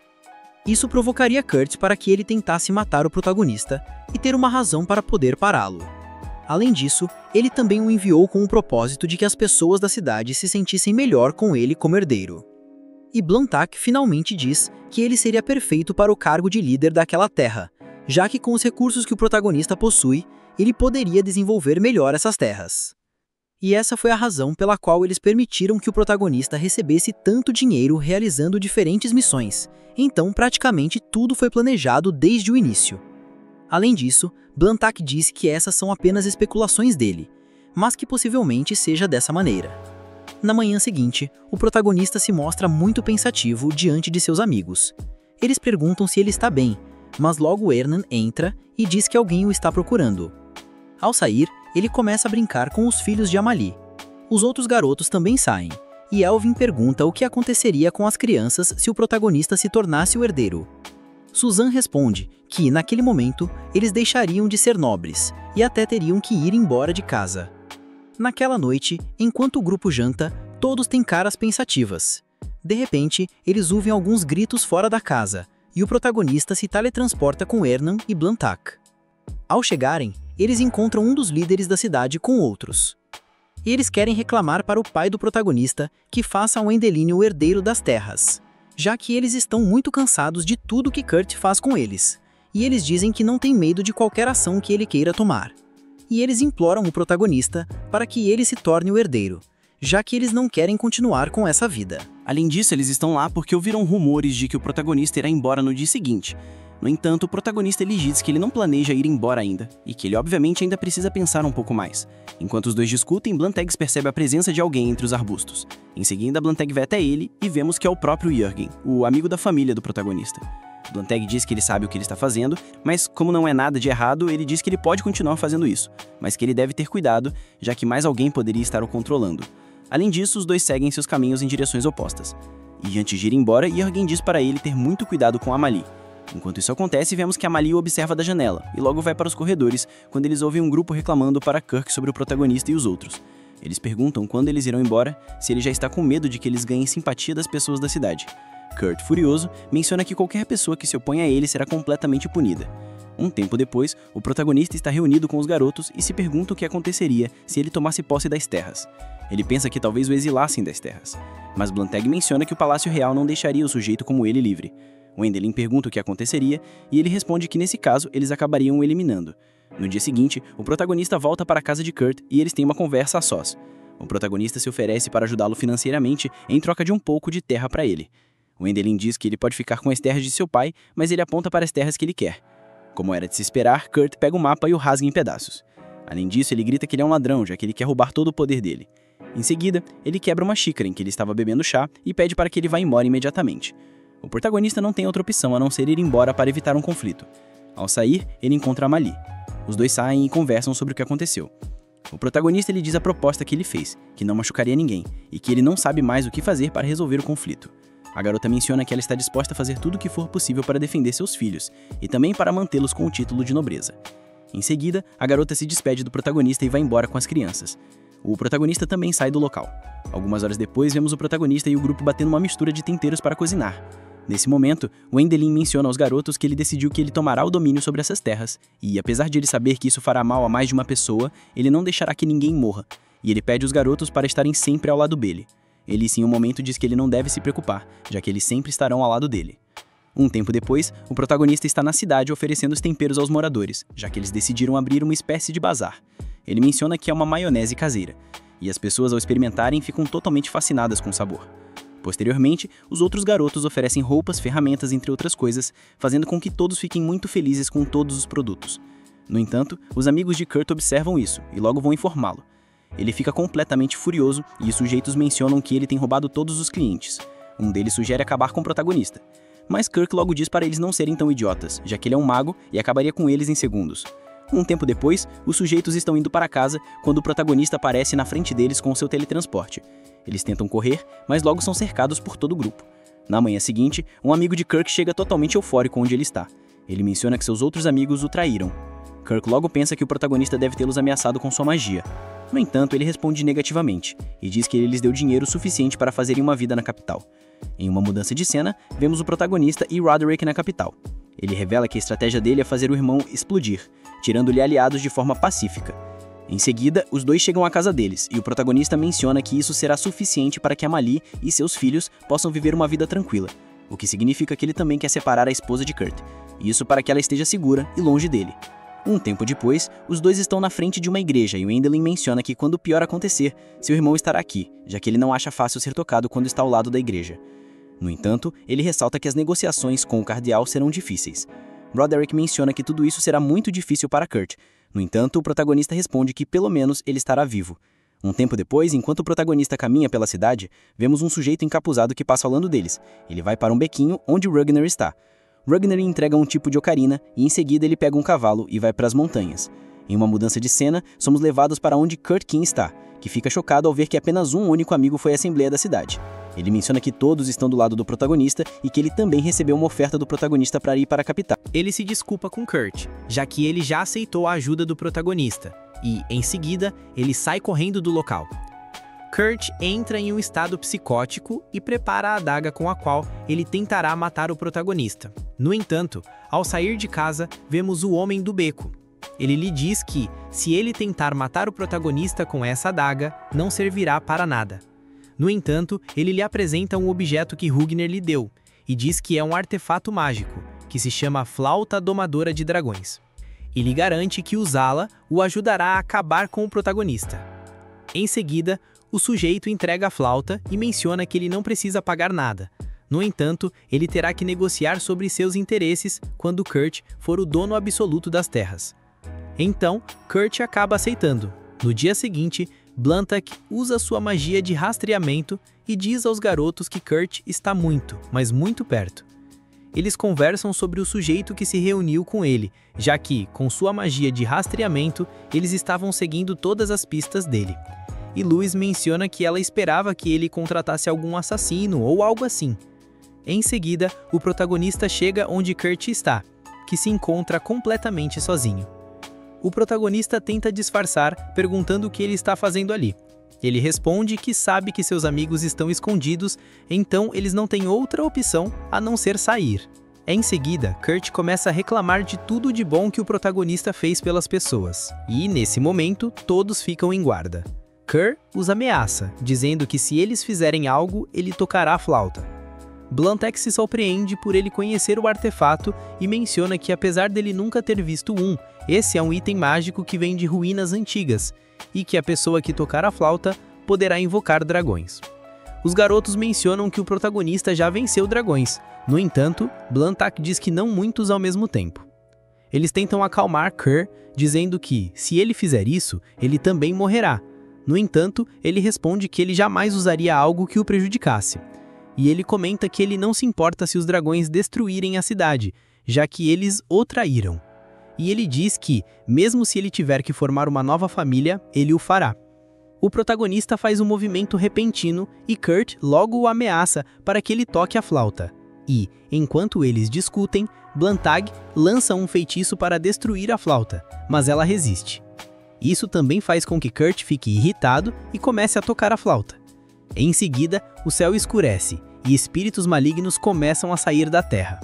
Isso provocaria Kurt para que ele tentasse matar o protagonista e ter uma razão para poder pará-lo. Além disso, ele também o enviou com o propósito de que as pessoas da cidade se sentissem melhor com ele como herdeiro. E Blantak finalmente diz que ele seria perfeito para o cargo de líder daquela terra, já que com os recursos que o protagonista possui, ele poderia desenvolver melhor essas terras. E essa foi a razão pela qual eles permitiram que o protagonista recebesse tanto dinheiro realizando diferentes missões, então praticamente tudo foi planejado desde o início. Além disso, Blantak disse que essas são apenas especulações dele, mas que possivelmente seja dessa maneira. Na manhã seguinte, o protagonista se mostra muito pensativo diante de seus amigos. Eles perguntam se ele está bem, mas logo Hernan entra e diz que alguém o está procurando. Ao sair, ele começa a brincar com os filhos de Amalie. Os outros garotos também saem, e Elvin pergunta o que aconteceria com as crianças se o protagonista se tornasse o herdeiro. Susan responde que, naquele momento, eles deixariam de ser nobres e até teriam que ir embora de casa. Naquela noite, enquanto o grupo janta, todos têm caras pensativas. De repente, eles ouvem alguns gritos fora da casa, e o protagonista se teletransporta com Hernan e Blantak. Ao chegarem, eles encontram um dos líderes da cidade com outros. Eles querem reclamar para o pai do protagonista que faça a Wendelin o herdeiro das terras, já que eles estão muito cansados de tudo que Kurt faz com eles. E eles dizem que não tem medo de qualquer ação que ele queira tomar. E eles imploram o protagonista para que ele se torne o herdeiro, já que eles não querem continuar com essa vida. Além disso, eles estão lá porque ouviram rumores de que o protagonista irá embora no dia seguinte. No entanto, o protagonista lhe diz que ele não planeja ir embora ainda, e que ele obviamente ainda precisa pensar um pouco mais. Enquanto os dois discutem, Blanteggs percebe a presença de alguém entre os arbustos. Em seguida, Blantegg vai até ele e vemos que é o próprio Jürgen, o amigo da família do protagonista. Blantegg diz que ele sabe o que ele está fazendo, mas como não é nada de errado, ele diz que ele pode continuar fazendo isso, mas que ele deve ter cuidado, já que mais alguém poderia estar o controlando. Além disso, os dois seguem seus caminhos em direções opostas. E antes de ir embora, Jürgen diz para ele ter muito cuidado com Amalie. Enquanto isso acontece, vemos que Amalie o observa da janela, e logo vai para os corredores, quando eles ouvem um grupo reclamando para Kirk sobre o protagonista e os outros. Eles perguntam quando eles irão embora, se ele já está com medo de que eles ganhem simpatia das pessoas da cidade. Kurt, furioso, menciona que qualquer pessoa que se opõe a ele será completamente punida. Um tempo depois, o protagonista está reunido com os garotos e se pergunta o que aconteceria se ele tomasse posse das terras. Ele pensa que talvez o exilassem das terras, mas Blantegg menciona que o Palácio Real não deixaria o sujeito como ele livre. Wendelin pergunta o que aconteceria e ele responde que nesse caso eles acabariam o eliminando. No dia seguinte, o protagonista volta para a casa de Kurt e eles têm uma conversa a sós. O protagonista se oferece para ajudá-lo financeiramente em troca de um pouco de terra para ele. Wendelin diz que ele pode ficar com as terras de seu pai, mas ele aponta para as terras que ele quer. Como era de se esperar, Kurt pega o mapa e o rasga em pedaços. Além disso, ele grita que ele é um ladrão, já que ele quer roubar todo o poder dele. Em seguida, ele quebra uma xícara em que ele estava bebendo chá e pede para que ele vá embora imediatamente. O protagonista não tem outra opção a não ser ir embora para evitar um conflito. Ao sair, ele encontra Amalie. Os dois saem e conversam sobre o que aconteceu. O protagonista lhe diz a proposta que ele fez, que não machucaria ninguém, e que ele não sabe mais o que fazer para resolver o conflito. A garota menciona que ela está disposta a fazer tudo o que for possível para defender seus filhos, e também para mantê-los com o título de nobreza. Em seguida, a garota se despede do protagonista e vai embora com as crianças. O protagonista também sai do local. Algumas horas depois, vemos o protagonista e o grupo batendo uma mistura de temperos para cozinhar. Nesse momento, Wendelin menciona aos garotos que ele decidiu que ele tomará o domínio sobre essas terras, e apesar de ele saber que isso fará mal a mais de uma pessoa, ele não deixará que ninguém morra, e ele pede os garotos para estarem sempre ao lado dele. Ele, em um momento, diz que ele não deve se preocupar, já que eles sempre estarão ao lado dele. Um tempo depois, o protagonista está na cidade oferecendo os temperos aos moradores, já que eles decidiram abrir uma espécie de bazar. Ele menciona que é uma maionese caseira, e as pessoas ao experimentarem ficam totalmente fascinadas com o sabor. Posteriormente, os outros garotos oferecem roupas, ferramentas, entre outras coisas, fazendo com que todos fiquem muito felizes com todos os produtos. No entanto, os amigos de Kurt observam isso e logo vão informá-lo. Ele fica completamente furioso e os sujeitos mencionam que ele tem roubado todos os clientes. Um deles sugere acabar com o protagonista. Mas Kirk logo diz para eles não serem tão idiotas, já que ele é um mago e acabaria com eles em segundos. Um tempo depois, os sujeitos estão indo para casa quando o protagonista aparece na frente deles com seu teletransporte. Eles tentam correr, mas logo são cercados por todo o grupo. Na manhã seguinte, um amigo de Kirk chega totalmente eufórico onde ele está. Ele menciona que seus outros amigos o traíram. Kirk logo pensa que o protagonista deve tê-los ameaçado com sua magia. No entanto, ele responde negativamente e diz que ele lhes deu dinheiro suficiente para fazerem uma vida na capital. Em uma mudança de cena, vemos o protagonista e Roderick na capital. Ele revela que a estratégia dele é fazer o irmão explodir, tirando-lhe aliados de forma pacífica. Em seguida, os dois chegam à casa deles, e o protagonista menciona que isso será suficiente para que Amalie e seus filhos possam viver uma vida tranquila, o que significa que ele também quer separar a esposa de Kurt, isso para que ela esteja segura e longe dele. Um tempo depois, os dois estão na frente de uma igreja e Wendelin menciona que quando o pior acontecer, seu irmão estará aqui, já que ele não acha fácil ser tocado quando está ao lado da igreja. No entanto, ele ressalta que as negociações com o cardeal serão difíceis. Roderick menciona que tudo isso será muito difícil para Kurt. No entanto, o protagonista responde que pelo menos ele estará vivo. Um tempo depois, enquanto o protagonista caminha pela cidade, vemos um sujeito encapuzado que passa ao lado deles. Ele vai para um bequinho onde Ragnar está. Ragnar entrega um tipo de ocarina e em seguida ele pega um cavalo e vai para as montanhas. Em uma mudança de cena, somos levados para onde Kurt King está, que fica chocado ao ver que apenas um único amigo foi à Assembleia da cidade. Ele menciona que todos estão do lado do protagonista e que ele também recebeu uma oferta do protagonista para ir para a capital. Ele se desculpa com Kurt, já que ele já aceitou a ajuda do protagonista, e, em seguida, ele sai correndo do local. Kurt entra em um estado psicótico e prepara a adaga com a qual ele tentará matar o protagonista. No entanto, ao sair de casa, vemos o Homem do Beco. ele lhe diz que, se ele tentar matar o protagonista com essa adaga, não servirá para nada. No entanto, ele lhe apresenta um objeto que Rugner lhe deu, e diz que é um artefato mágico, que se chama Flauta Domadora de Dragões. E lhe garante que usá-la o ajudará a acabar com o protagonista. Em seguida, o sujeito entrega a flauta e menciona que ele não precisa pagar nada. No entanto, ele terá que negociar sobre seus interesses quando Kurt for o dono absoluto das terras. Então, Kurt acaba aceitando. No dia seguinte, Blantak usa sua magia de rastreamento e diz aos garotos que Kurt está muito, mas muito perto. Eles conversam sobre o sujeito que se reuniu com ele, já que, com sua magia de rastreamento, eles estavam seguindo todas as pistas dele. E Louise menciona que ela esperava que ele contratasse algum assassino ou algo assim. Em seguida, o protagonista chega onde Kurt está, que se encontra completamente sozinho. O protagonista tenta disfarçar, perguntando o que ele está fazendo ali. Ele responde que sabe que seus amigos estão escondidos, então eles não têm outra opção a não ser sair. Em seguida, Kurt começa a reclamar de tudo de bom que o protagonista fez pelas pessoas. E, nesse momento, todos ficam em guarda. Kerr os ameaça, dizendo que se eles fizerem algo, ele tocará a flauta. Blantak se surpreende por ele conhecer o artefato e menciona que, apesar dele nunca ter visto um, esse é um item mágico que vem de ruínas antigas, e que a pessoa que tocar a flauta poderá invocar dragões. Os garotos mencionam que o protagonista já venceu dragões. No entanto, Blantak diz que não muitos ao mesmo tempo. Eles tentam acalmar Kerr, dizendo que, se ele fizer isso, ele também morrerá. No entanto, ele responde que ele jamais usaria algo que o prejudicasse. E ele comenta que ele não se importa se os dragões destruírem a cidade, já que eles o traíram. E ele diz que, mesmo se ele tiver que formar uma nova família, ele o fará. O protagonista faz um movimento repentino e Kurt logo o ameaça para que ele toque a flauta. E, enquanto eles discutem, Blantak lança um feitiço para destruir a flauta, mas ela resiste. Isso também faz com que Kurt fique irritado e comece a tocar a flauta. Em seguida, o céu escurece e espíritos malignos começam a sair da terra.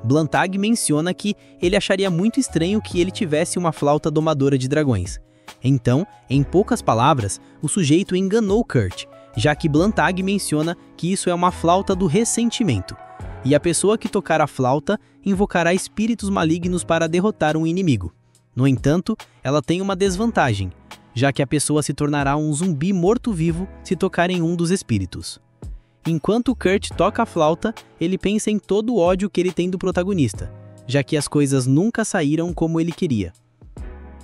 Blantak menciona que ele acharia muito estranho que ele tivesse uma flauta domadora de dragões. Então, em poucas palavras, o sujeito enganou Kurt, já que Blantak menciona que isso é uma flauta do ressentimento, e a pessoa que tocar a flauta invocará espíritos malignos para derrotar um inimigo. No entanto, ela tem uma desvantagem, já que a pessoa se tornará um zumbi morto-vivo se tocar em um dos espíritos. Enquanto Kurt toca a flauta, ele pensa em todo o ódio que ele tem do protagonista, já que as coisas nunca saíram como ele queria.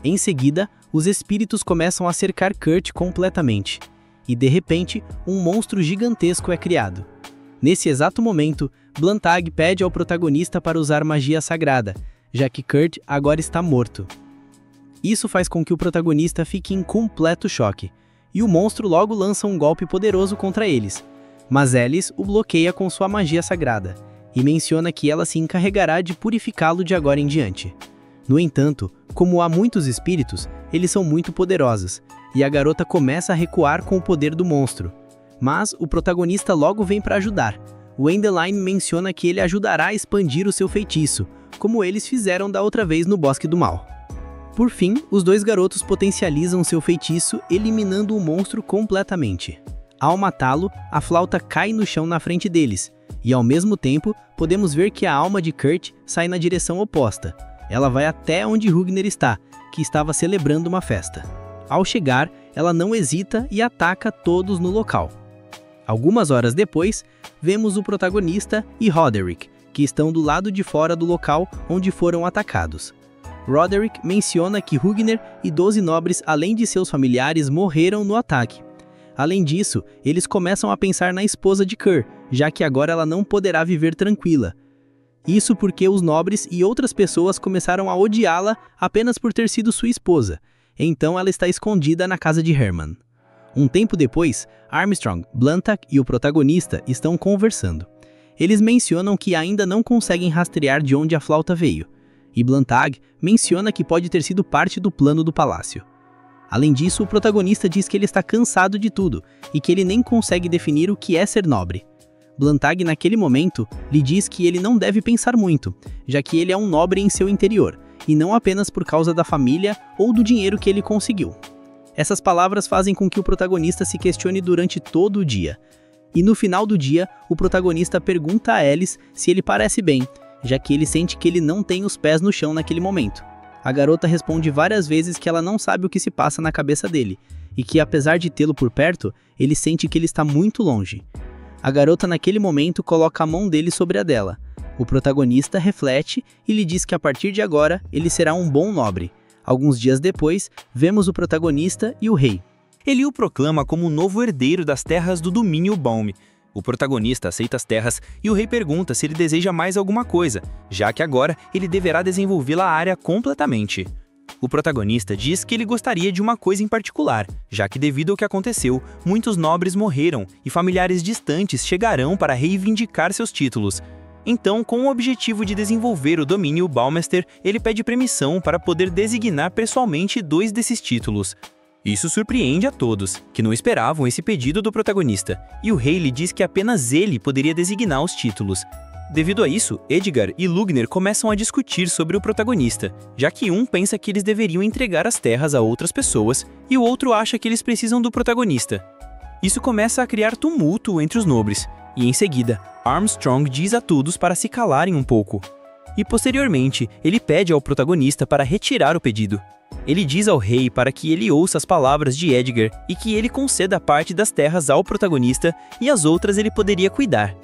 Em seguida, os espíritos começam a cercar Kurt completamente, e de repente, um monstro gigantesco é criado. Nesse exato momento, Blantak pede ao protagonista para usar magia sagrada, já que Kurt agora está morto. Isso faz com que o protagonista fique em completo choque, e o monstro logo lança um golpe poderoso contra eles. Mas Alice o bloqueia com sua magia sagrada, e menciona que ela se encarregará de purificá-lo de agora em diante. No entanto, como há muitos espíritos, eles são muito poderosos, e a garota começa a recuar com o poder do monstro. Mas o protagonista logo vem para ajudar. Wendelin menciona que ele ajudará a expandir o seu feitiço, como eles fizeram da outra vez no Bosque do Mal. Por fim, os dois garotos potencializam seu feitiço, eliminando o monstro completamente. Ao matá-lo, a flauta cai no chão na frente deles, e ao mesmo tempo, podemos ver que a alma de Kurt sai na direção oposta. Ela vai até onde Rugner está, que estava celebrando uma festa. Ao chegar, ela não hesita e ataca todos no local. Algumas horas depois, vemos o protagonista e Roderick, que estão do lado de fora do local onde foram atacados. Roderick menciona que Rugner e 12 nobres, além de seus familiares, morreram no ataque. Além disso, eles começam a pensar na esposa de Kerr, já que agora ela não poderá viver tranquila. Isso porque os nobres e outras pessoas começaram a odiá-la apenas por ter sido sua esposa. Então ela está escondida na casa de Herman. Um tempo depois, Armstrong, Blantak e o protagonista estão conversando. Eles mencionam que ainda não conseguem rastrear de onde a flauta veio, e Blantak menciona que pode ter sido parte do plano do palácio. Além disso, o protagonista diz que ele está cansado de tudo e que ele nem consegue definir o que é ser nobre. Blantak, naquele momento, lhe diz que ele não deve pensar muito, já que ele é um nobre em seu interior, e não apenas por causa da família ou do dinheiro que ele conseguiu. Essas palavras fazem com que o protagonista se questione durante todo o dia. E no final do dia, o protagonista pergunta a Alice se ele parece bem, já que ele sente que ele não tem os pés no chão naquele momento. A garota responde várias vezes que ela não sabe o que se passa na cabeça dele, e que apesar de tê-lo por perto, ele sente que ele está muito longe. A garota naquele momento coloca a mão dele sobre a dela. O protagonista reflete e lhe diz que a partir de agora ele será um bom nobre. Alguns dias depois, vemos o protagonista e o rei. Ele o proclama como o novo herdeiro das terras do domínio Baum. O protagonista aceita as terras e o rei pergunta se ele deseja mais alguma coisa, já que agora ele deverá desenvolvê-la a área completamente. O protagonista diz que ele gostaria de uma coisa em particular, já que devido ao que aconteceu, muitos nobres morreram e familiares distantes chegarão para reivindicar seus títulos. Então, com o objetivo de desenvolver o domínio Baumeister, ele pede permissão para poder designar pessoalmente 2 desses títulos. Isso surpreende a todos, que não esperavam esse pedido do protagonista, e o rei lhe diz que apenas ele poderia designar os títulos. Devido a isso, Edgar e Lugner começam a discutir sobre o protagonista, já que um pensa que eles deveriam entregar as terras a outras pessoas e o outro acha que eles precisam do protagonista. Isso começa a criar tumulto entre os nobres, e em seguida, Armstrong diz a todos para se calarem um pouco. E posteriormente, ele pede ao protagonista para retirar o pedido. Ele diz ao rei para que ele ouça as palavras de Edgar e que ele conceda parte das terras ao protagonista e as outras ele poderia cuidar.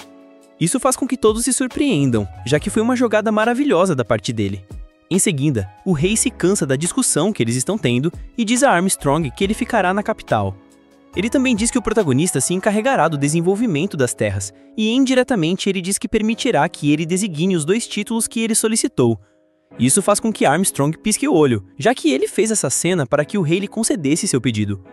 Isso faz com que todos se surpreendam, já que foi uma jogada maravilhosa da parte dele. Em seguida, o rei se cansa da discussão que eles estão tendo e diz a Armstrong que ele ficará na capital. Ele também diz que o protagonista se encarregará do desenvolvimento das terras, e indiretamente ele diz que permitirá que ele designe os 2 títulos que ele solicitou. Isso faz com que Armstrong pisque o olho, já que ele fez essa cena para que o rei lhe concedesse seu pedido.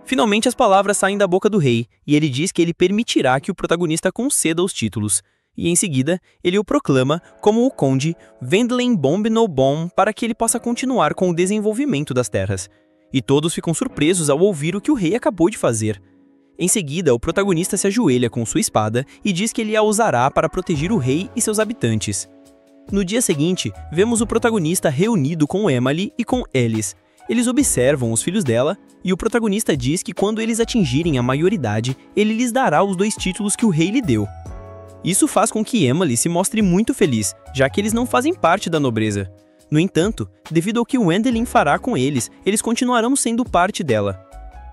Finalmente as palavras saem da boca do rei, e ele diz que ele permitirá que o protagonista conceda os títulos, e em seguida ele o proclama como o conde Wendling Bombnobom para que ele possa continuar com o desenvolvimento das terras. E todos ficam surpresos ao ouvir o que o rei acabou de fazer. Em seguida, o protagonista se ajoelha com sua espada e diz que ele a usará para proteger o rei e seus habitantes. No dia seguinte, vemos o protagonista reunido com Emily e com Alice. Eles observam os filhos dela e o protagonista diz que quando eles atingirem a maioridade, ele lhes dará os 2 títulos que o rei lhe deu. Isso faz com que Emily se mostre muito feliz, já que eles não fazem parte da nobreza. No entanto, devido ao que Wendelin fará com eles, eles continuarão sendo parte dela.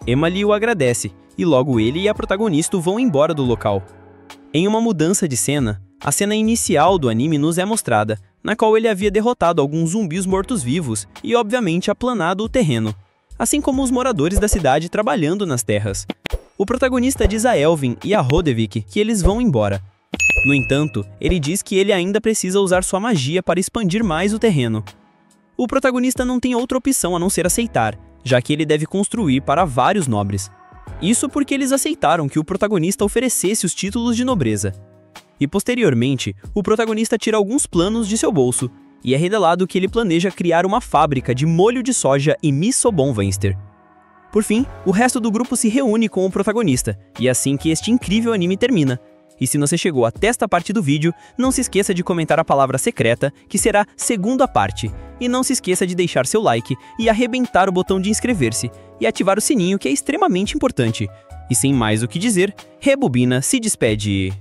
Emily o agradece, e logo ele e a protagonista vão embora do local. Em uma mudança de cena, a cena inicial do anime nos é mostrada, na qual ele havia derrotado alguns zumbis mortos-vivos e obviamente aplanado o terreno, assim como os moradores da cidade trabalhando nas terras. O protagonista diz a Elvin e a Rodevik que eles vão embora. No entanto, ele diz que ele ainda precisa usar sua magia para expandir mais o terreno. O protagonista não tem outra opção a não ser aceitar, já que ele deve construir para vários nobres. Isso porque eles aceitaram que o protagonista oferecesse os títulos de nobreza. E posteriormente, o protagonista tira alguns planos de seu bolso, e é revelado que ele planeja criar uma fábrica de molho de soja e Missobonvenster. Por fim, o resto do grupo se reúne com o protagonista, e é assim que este incrível anime termina. E se você chegou até esta parte do vídeo, não se esqueça de comentar a palavra secreta, que será segunda parte. E não se esqueça de deixar seu like e arrebentar o botão de inscrever-se, e ativar o sininho que é extremamente importante. E sem mais o que dizer, Rebobina se despede.